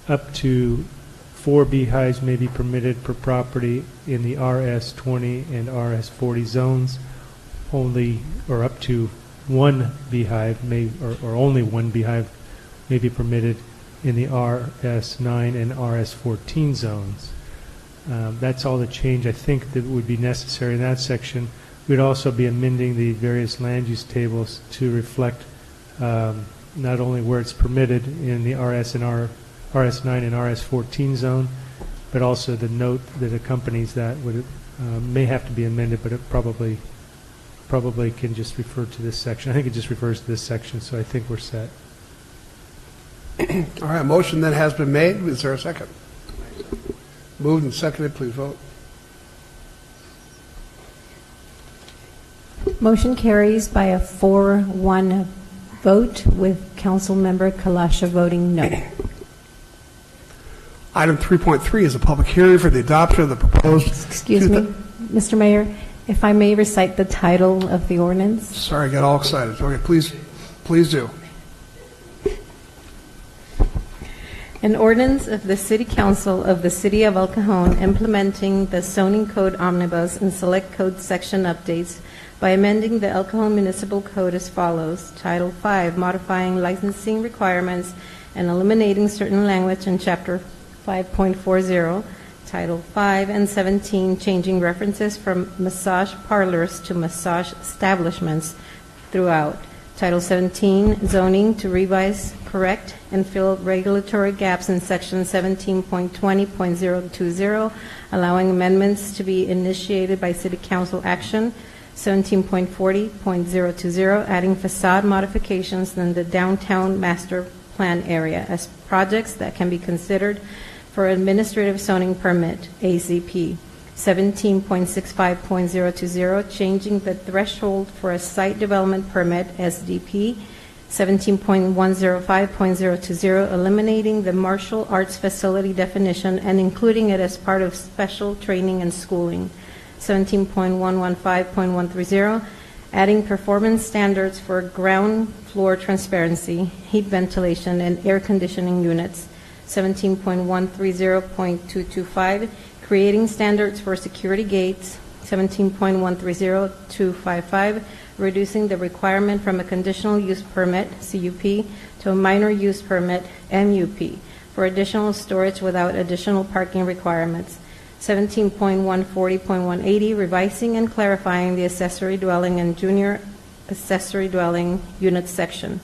S6: up to 4 beehives may be permitted per property in the RS-20 and RS-40 zones. Only, or up to 1 beehive may, or only 1 beehive may be permitted in the RS-9 and RS-14 zones. That's all the change I think that would be necessary in that section. We'd also be amending the various land use tables to reflect not only where it's permitted in the RS-9 and RS-14 zone, but also the note that accompanies that would may have to be amended, but it probably can just refer to this section. I think it just refers to this section, so I think we're set.
S1: All right, a motion then has been made. Is there a second? Moved and seconded. Please vote.
S2: Motion carries by a 4-1 vote with Councilmember Kalasha voting no.
S1: Item 3.3 is a public hearing for the adoption of the proposed...
S2: Excuse me, Mr. Mayor, if I may recite the title of the ordinance.
S1: Sorry, I got all excited. Okay, please do.
S2: An ordinance of the City Council of the City of El Cajon implementing the zoning code omnibus and select code section updates by amending the El Cajon Municipal Code as follows. Title 5, modifying licensing requirements and eliminating certain language in Chapter 5.40. Title 5 and 17, changing references from massage parlors to massage establishments throughout. Title 17, zoning to revise, correct, and fill regulatory gaps in Section 17.20.020, allowing amendments to be initiated by City Council action. 17.40.020, adding facade modifications in the downtown master plan area as projects that can be considered for administrative zoning permit, AZP. 17.65.020, changing the threshold for a site development permit, SDP. 17.105.020, eliminating the martial arts facility definition and including it as part of special training and schooling. 17.115.130, adding performance standards for ground floor transparency, heat ventilation, and air conditioning units. 17.130.225, creating standards for security gates. 17.130.255, reducing the requirement from a conditional use permit, CUP, to a minor use permit, MUP, for additional storage without additional parking requirements. 17.140.180, revising and clarifying the accessory dwelling and junior accessory dwelling unit section.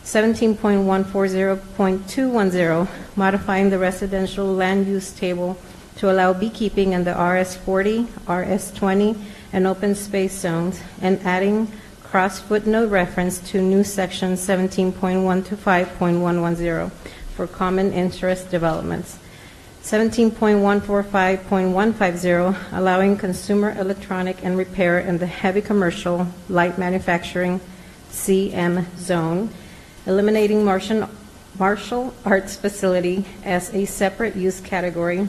S2: 17.140.210, modifying the residential land use table to allow beekeeping in the RS-40, RS-20, and open space zones, and adding cross footnote reference to new section 17.125.110 for common interest developments. 17.145.150, allowing consumer electronic and repair in the heavy commercial light manufacturing CM zone, eliminating martial arts facility as a separate use category,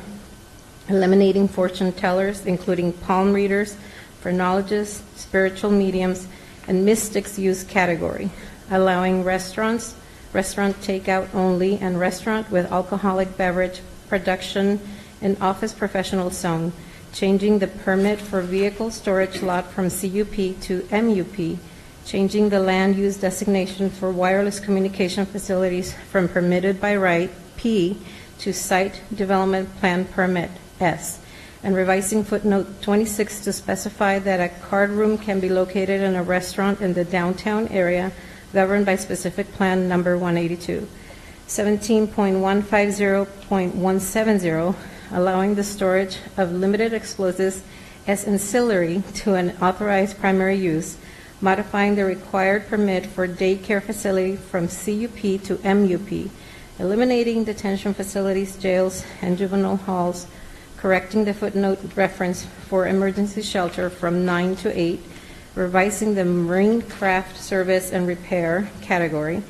S2: eliminating fortune tellers, including palm readers, phrenologists, spiritual mediums, and mystics use category, allowing restaurant takeout only, and restaurant with alcoholic beverage production in office professional zone, changing the permit for vehicle storage lot from CUP to MUP, changing the land use designation for wireless communication facilities from permitted by right, P, to site development plan permit, S, and revising footnote 26 to specify that a card room can be located in a restaurant in the downtown area governed by specific plan number 182. 17.150.170, allowing the storage of limited explosives as ancillary to an authorized primary use, modifying the required permit for daycare facility from CUP to MUP, eliminating detention facilities, jails, and juvenile halls, correcting the footnote reference for emergency shelter from 9 to 8, revising the marine craft service and repair category,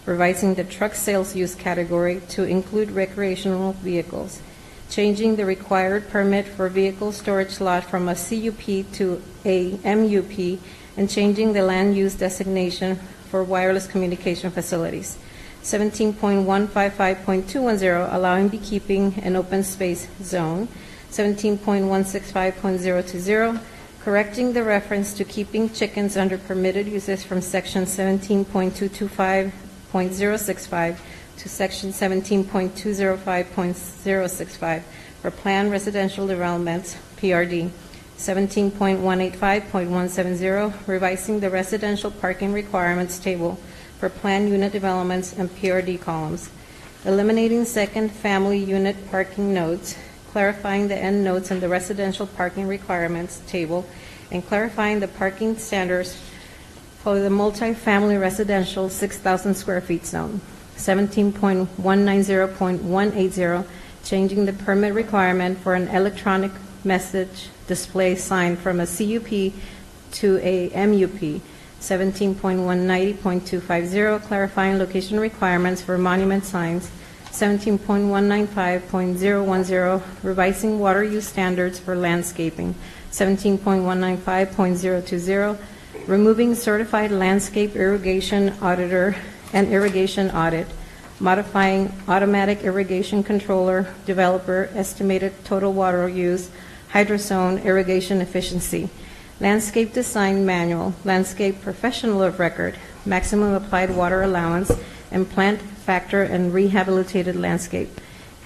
S2: revising the truck sales use category to include recreational vehicles, changing the required permit for vehicle storage lot from a CUP to a MUP, and changing the land use designation for wireless communication facilities. 17.155.210, allowing beekeeping and open space zone. 17.165.020, correcting the reference to keeping chickens under permitted uses from section 17.225.065 to section 17.205.065 for planned residential developments, PRD. 17.185.170, revising the residential parking requirements table for planned unit developments and PRD columns. Eliminating second family unit parking notes, clarifying the end notes in the residential parking requirements table, and clarifying the parking standards for the multifamily residential 6,000 square feet zone. 17.190.180, changing the permit requirement for an electronic message display sign from a CUP to a MUP. 17.190.250, clarifying location requirements for monument signs. 17.195.010, revising water use standards for landscaping. 17.195.020, removing certified landscape irrigation auditor and irrigation audit, modifying automatic irrigation controller, developer, estimated total water use, hydrozone, irrigation efficiency, landscape design manual, landscape professional of record, maximum applied water allowance, and plant factor and rehabilitated landscape,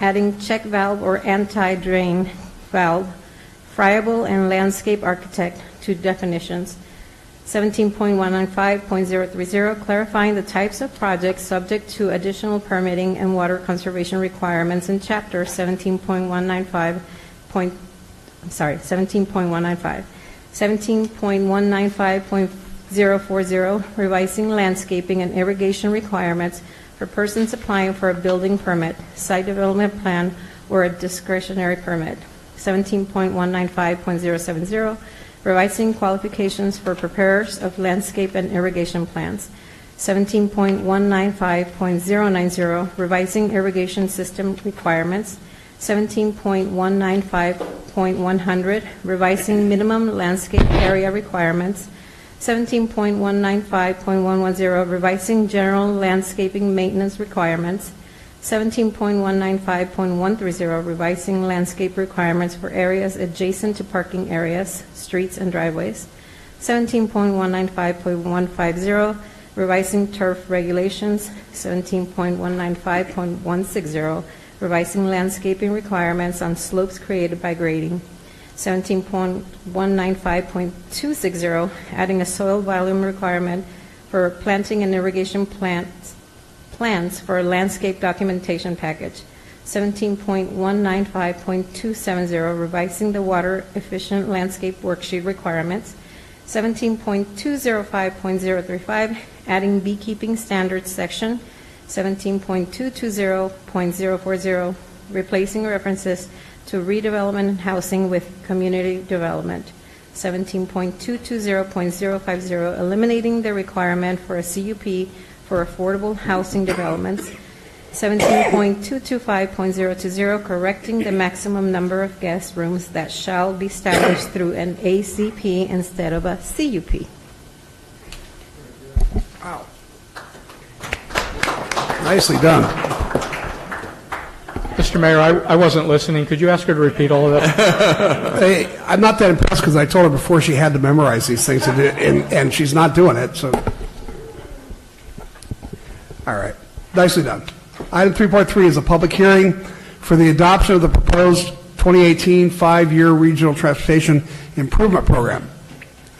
S2: adding check valve or anti-drain valve, friable and landscape architect to definitions. 17.195.030, clarifying the types of projects subject to additional permitting and water conservation requirements in Chapter 17.195. 17.195. 17.195.040, revising landscaping and irrigation requirements for persons applying for a building permit, site development plan, or a discretionary permit. 17.195.070, revising qualifications for preparers of landscape and irrigation plans. 17.195.090, revising irrigation system requirements. 17.195.100, revising minimum landscape area requirements. 17.195.110, revising general landscaping maintenance requirements. 17.195.130, revising landscape requirements for areas adjacent to parking areas, streets, and driveways. 17.195.150, revising turf regulations. 17.195.160, revising landscaping requirements on slopes created by grading. 17.195.260, adding a soil volume requirement for planting and irrigation plans for a landscape documentation package. 17.195.270, revising the water efficient landscape worksheet requirements. 17.205.035, adding beekeeping standards section. 17.220.040, replacing references to redevelopment and housing with community development. 17.220.050, eliminating the requirement for a CUP for affordable housing developments. 17.225.020, correcting the maximum number of guest rooms that shall be established through an ACP instead of a CUP.
S1: Wow. Nicely done.
S20: Mr. Mayor, I wasn't listening. Could you ask her to repeat all of that?
S1: Hey, I'm not that impressed because I told her before she had to memorize these things, and she's not doing it. So, all right, nicely done. Item 3.3 is a public hearing for the adoption of the proposed 2018 5-year Regional Transportation Improvement Program.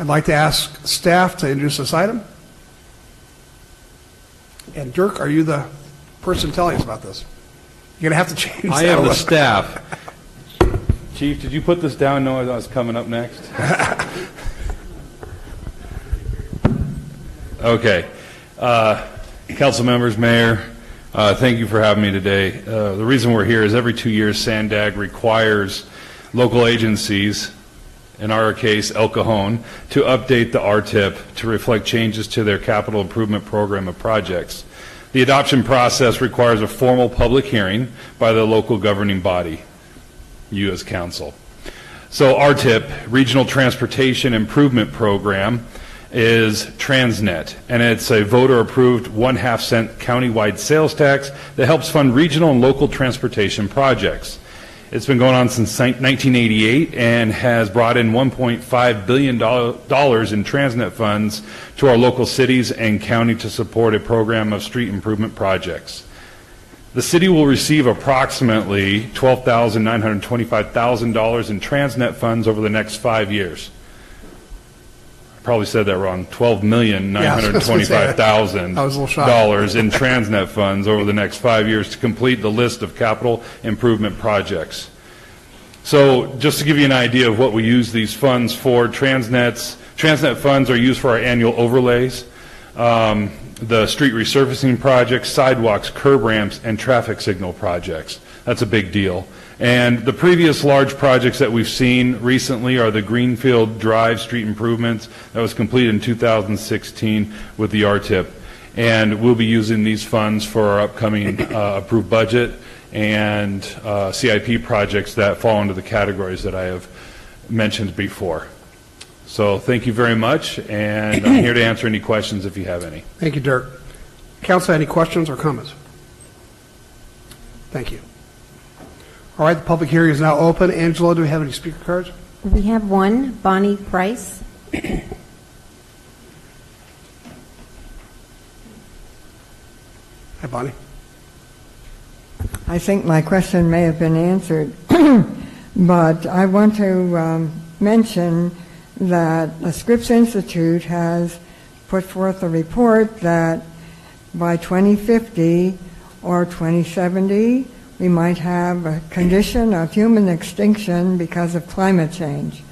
S1: I'd like to ask staff to introduce this item. And Dirk, are you the person telling us about this? You're going to have to change that.
S8: I am the
S1: look.
S8: staff. Chief, did you put this down knowing that was coming up next? Okay. Council members, Mayor, thank you for having me today. The reason we're here is every 2 years, SANDAG requires local agencies, in our case, El Cajon, to update the RTIP to reflect changes to their capital improvement program of projects. The adoption process requires a formal public hearing by the local governing body, you as council. So RTIP, Regional Transportation Improvement Program, is Transnet, and it's a voter-approved 1/2 cent countywide sales tax that helps fund regional and local transportation projects. It's been going on since 1988 and has brought in $1.5 billion in Transnet funds to our local cities and county to support a program of street improvement projects. The city will receive approximately $12,925,000 in Transnet funds over the next 5 years. I probably said that wrong. $12,925,000 in Transnet funds over the next 5 years to complete the list of capital improvement projects. So just to give you an idea of what we use these funds for, Transnet funds are used for our annual overlays, the street resurfacing projects, sidewalks, curb ramps, and traffic signal projects. That's a big deal. And the previous large projects that we've seen recently are the Greenfield Drive street improvements that was completed in 2016 with the RTIP. And we'll be using these funds for our upcoming approved budget and CIP projects that fall into the categories that I have mentioned before. So thank you very much, and I'm here to answer any questions if you have any.
S1: Thank you, Dirk. Council, any questions or comments? Thank you. All right, the public hearing is now open. Angela, do we have any speaker cards?
S2: We have one, Bonnie Price.
S1: Hi, Bonnie.
S22: I think my question may have been answered, but I want to mention that the Scripps Institute has put forth a report that by 2050 or 2070, we might have a condition of human extinction because of climate change.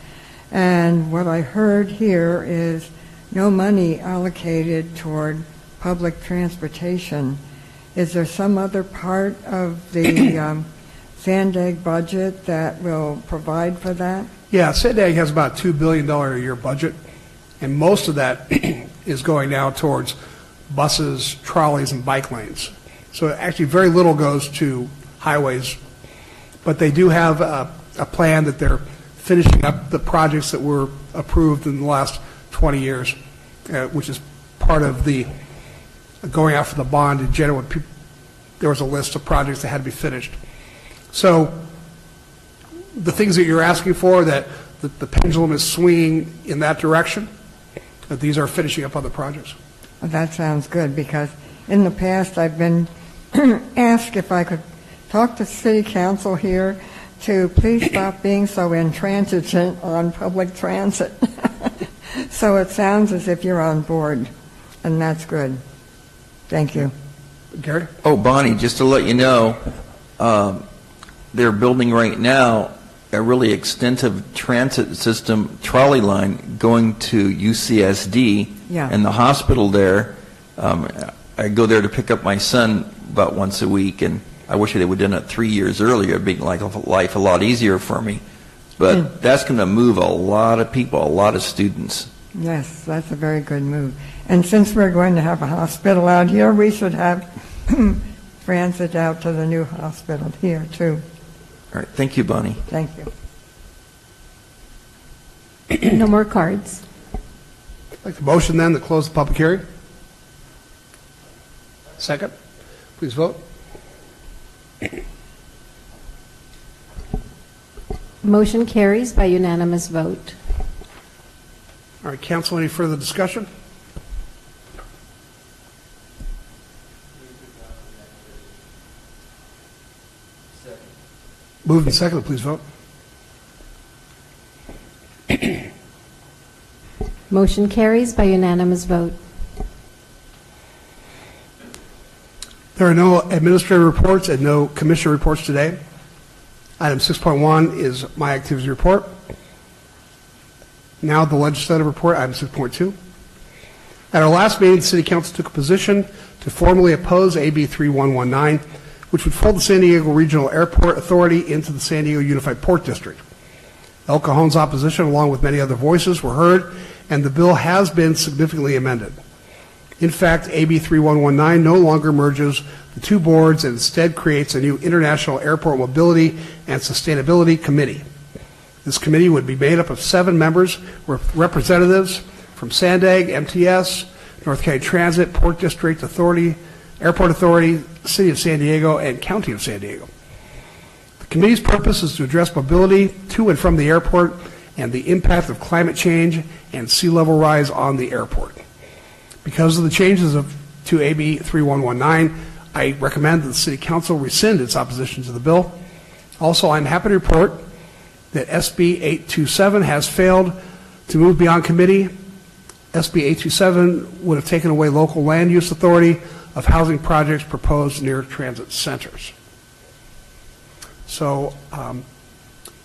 S22: And what I heard here is no money allocated toward public transportation. Is there some other part of the SANDAG budget that will provide for that?
S1: Yeah, SANDAG has about $2 billion a year budget, and most of that is going now towards buses, trolleys, and bike lanes. So actually very little goes to highways, but they do have a plan that they're finishing up the projects that were approved in the last 20 years, which is part of the going out for the bond in general. There was a list of projects that had to be finished. So the things that you're asking for, that the pendulum is swinging in that direction, that these are finishing up other projects.
S22: Well, that sounds good, because in the past I've been asked if I could talk to City Council here to please stop being so intransigent on public transit. So it sounds as if you're on board, and that's good. Thank you.
S1: Gary?
S21: Oh, Bonnie, just to let you know, they're building right now a really extensive transit system trolley line going to UCSD and the hospital there. I go there to pick up my son about once a week, and I wish they would have done it 3 years earlier. It'd make life a lot easier for me. But that's going to move a lot of people, a lot of students.
S22: Yes, that's a very good move. And since we're going to have a hospital out here, we should have transit out to the new hospital here, too.
S21: All right. Thank you, Bonnie.
S22: Thank you.
S2: No more cards.
S1: I'd like the motion then to close the public hearing. Second. Please vote.
S2: Motion carries by unanimous vote.
S1: All right, council, any further discussion? Moved and seconded, please vote.
S2: Motion carries by unanimous vote.
S1: There are no administrative reports and no commissioner reports today. Item 6.1 is my activities report. Now the legislative report, item 6.2. At our last meeting, the City Council took a position to formally oppose AB 3119, which would fold the San Diego Regional Airport Authority into the San Diego Unified Port District. El Cajon's opposition, along with many other voices, were heard, and the bill has been significantly amended. In fact, AB 3119 no longer merges the two boards and instead creates a new International Airport Mobility and Sustainability Committee. This committee would be made up of 7 members with representatives from SANDAG, MTS, North County Transit, Port District Authority, Airport Authority, City of San Diego, and County of San Diego. The committee's purpose is to address mobility to and from the airport and the impact of climate change and sea level rise on the airport. Because of the changes to AB 3119, I recommend that the City Council rescind its opposition to the bill. Also, I'm happy to report that SB 827 has failed to move beyond committee. SB 827 would have taken away local land use authority of housing projects proposed near transit centers. So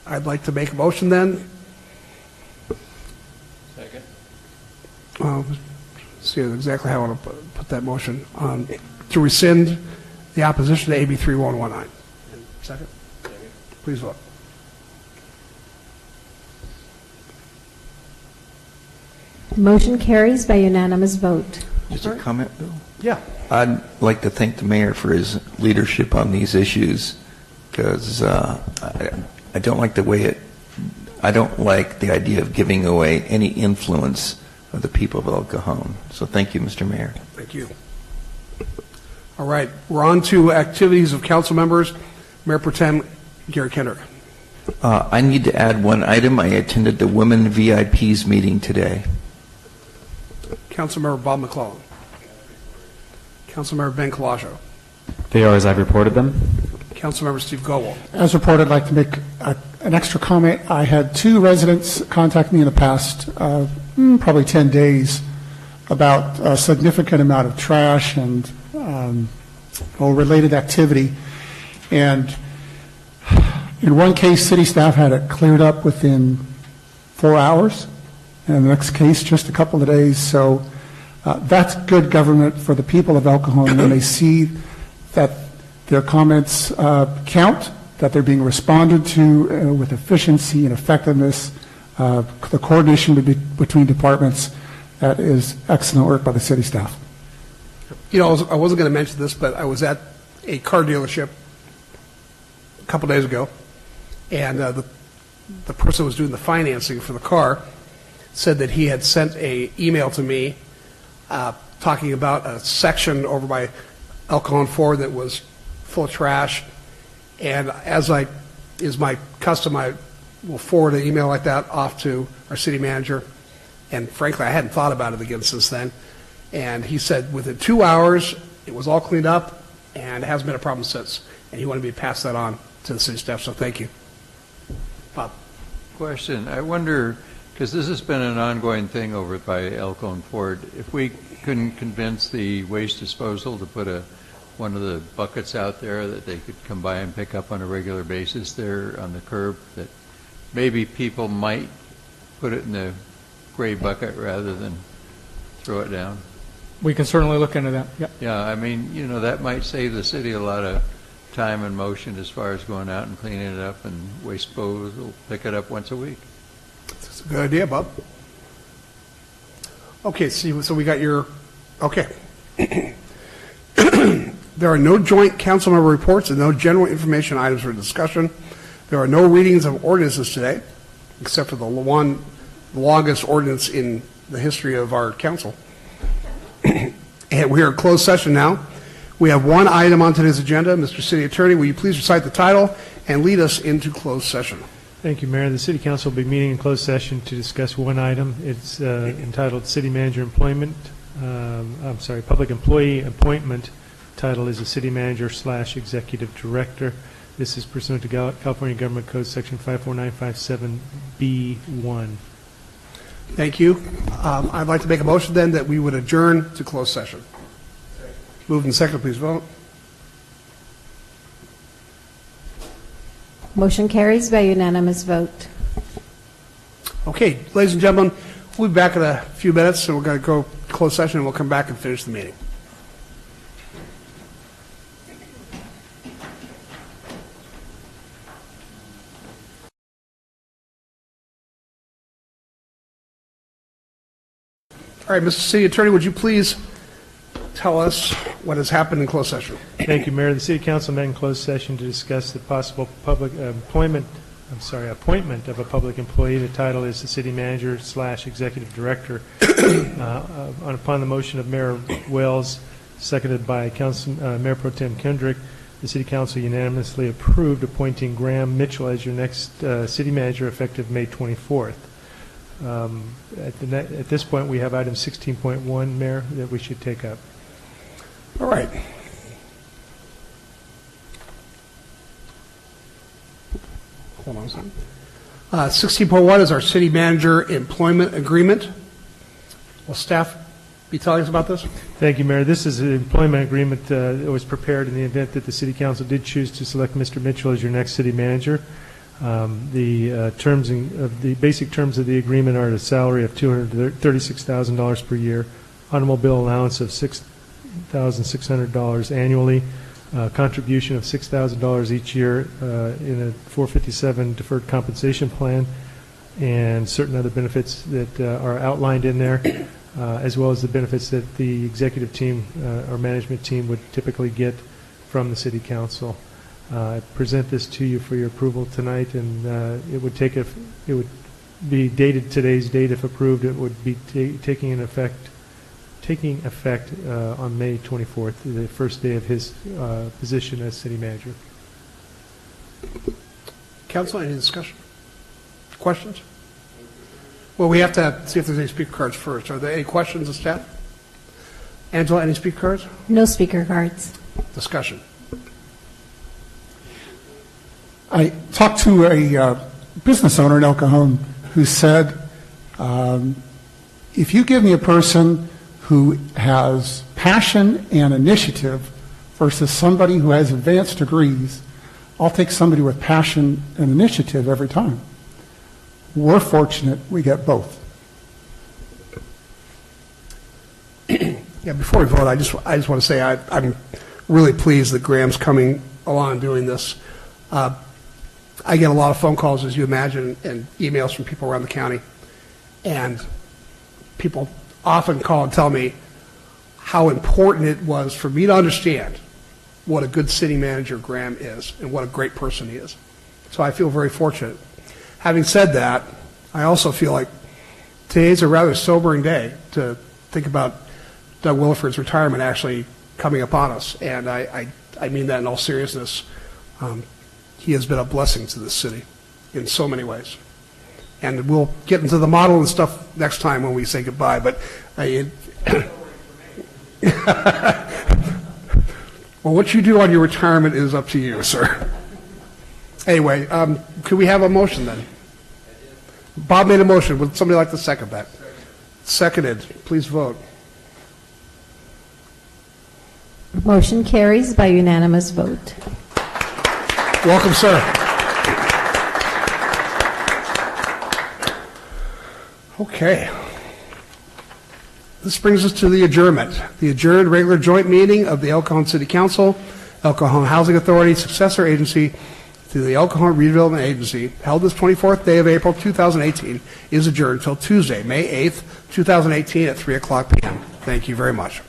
S1: I'd like to make a motion then. Second. See exactly how I want to put that motion on to rescind the opposition to AB 3119. Second. Please vote.
S2: Motion carries by unanimous vote.
S21: Just a comment, Bill?
S1: Yeah.
S21: I'd like to thank the mayor for his leadership on these issues, because I don't like the way I don't like the idea of giving away any influence of the people of El Cajon. So thank you, Mr. Mayor.
S1: Thank you. All right, we're on to activities of council members. Mayor Pro Tem Gary Kendrick.
S21: I need to add one item. I attended the Women VIPs meeting today.
S1: Councilmember Bob McClellan. Councilmember Ben Colaggio.
S17: They are as I've reported them.
S1: Councilmember Steve Goldwald.
S3: As reported, I'd like to make an extra comment. I had 2 residents contact me in the past probably 10 days about a significant amount of trash and related activity. And in one case, city staff had it cleared up within 4 hours, and in the next case, just a couple of days. So that's good government for the people of El Cajon when they see that their comments count, that they're being responded to with efficiency and effectiveness, the coordination between departments. That is excellent work by the city staff.
S1: You know, I wasn't going to mention this, but I was at a car dealership a couple days ago, and the person who was doing the financing for the car said that he had sent an email to me talking about a section over by El Cajon 4 that was full of trash. And as is my custom, I will forward an email like that off to our city manager. And frankly, I hadn't thought about it again since then. And he said within 2 hours, it was all cleaned up, and it hasn't been a problem since. And he wanted me to pass that on to the city staff, so thank you. Bob.
S11: Question. I wonder, because this has been an ongoing thing over by El Cajon Ford, if we couldn't convince the waste disposal to put one of the buckets out there that they could come by and pick up on a regular basis there on the curb, that maybe people might put it in the gray bucket rather than throw it down.
S20: We can certainly look into that. Yep.
S11: Yeah, I mean, that might save the city a lot of time and motion as far as going out and cleaning it up, and waste disposal, pick it up once a week.
S1: That's a good idea, Bob. Okay, so we got your, okay. There are no joint council member reports and no general information items for discussion. There are no readings of ordinances today, except for the longest ordinance in the history of our council. And we are in closed session now. We have one item on today's agenda. Mr. City Attorney, will you please recite the title and lead us into closed session?
S6: Thank you, Mayor. The City Council will be meeting in closed session to discuss one item. It's entitled City Manager Employment. Public Employee Appointment. Title is a City Manager / Executive Director. This is pursuant to California Government Code Section 54957B1.
S1: Thank you. I'd like to make a motion then that we would adjourn to closed session. Moved and seconded, please vote.
S2: Motion carries by unanimous vote.
S1: Okay, ladies and gentlemen, we'll be back in a few minutes, so we're going to go closed session and we'll come back and finish the meeting. All right, Mr. City Attorney, would you please tell us what has happened in closed session?
S6: Thank you, Mayor. The City Council met in closed session to discuss the possible public appointment of a public employee. The title is the City Manager / Executive Director. Upon the motion of Mayor Wells, seconded by Mayor Pro Tem Kendrick, the City Council unanimously approved appointing Graham Mitchell as your next City Manager effective May 24th. At this point, we have item 16.1, Mayor, that we should take up.
S1: All right. Hold on a second. 16.1 is our City Manager Employment Agreement. Will staff be telling us about this?
S6: Thank you, Mayor. This is an employment agreement that was prepared in the event that the City Council did choose to select Mr. Mitchell as your next City Manager. The basic terms of the agreement are a salary of $236,000 per year, automobile allowance of $6,600 annually, contribution of $6,000 each year in a 457 deferred compensation plan, and certain other benefits that are outlined in there, as well as the benefits that the executive team or management team would typically get from the City Council. I present this to you for your approval tonight, and it would be dated today's date if approved. It would be taking effect on May 24th, the first day of his position as City Manager.
S1: Council, any discussion? Questions? Well, we have to see if there's any speaker cards first. Are there any questions of staff? Angela, any speaker cards?
S2: No speaker cards.
S1: Discussion.
S3: I talked to a business owner in El Cajon who said, if you give me a person who has passion and initiative versus somebody who has advanced degrees, I'll take somebody with passion and initiative every time. We're fortunate we get both.
S1: Yeah, before we vote, I just want to say I'm really pleased that Graham's coming along and doing this. I get a lot of phone calls, as you imagine, and emails from people around the county, and people often call and tell me how important it was for me to understand what a good city manager Graham is and what a great person he is. So I feel very fortunate. Having said that, I also feel like today's a rather sobering day to think about Doug Williford's retirement actually coming upon us, and I mean that in all seriousness. He has been a blessing to this city in so many ways. And we'll get into the model and stuff next time when we say goodbye, but well, what you do on your retirement is up to you, sir. Anyway, could we have a motion then? Bob made a motion. Would somebody like to second that? Seconded. Please vote.
S2: Motion carries by unanimous vote.
S1: Welcome, sir. Okay. This brings us to the adjournment. The adjourned regular joint meeting of the El Cajon City Council El Cajon Housing Authority, successor agency to the El Cajon Redevelopment Agency, held this 24th day of April 2018, is adjourned until Tuesday, May 8th, 2018 at 3 o'clock p.m. Thank you very much.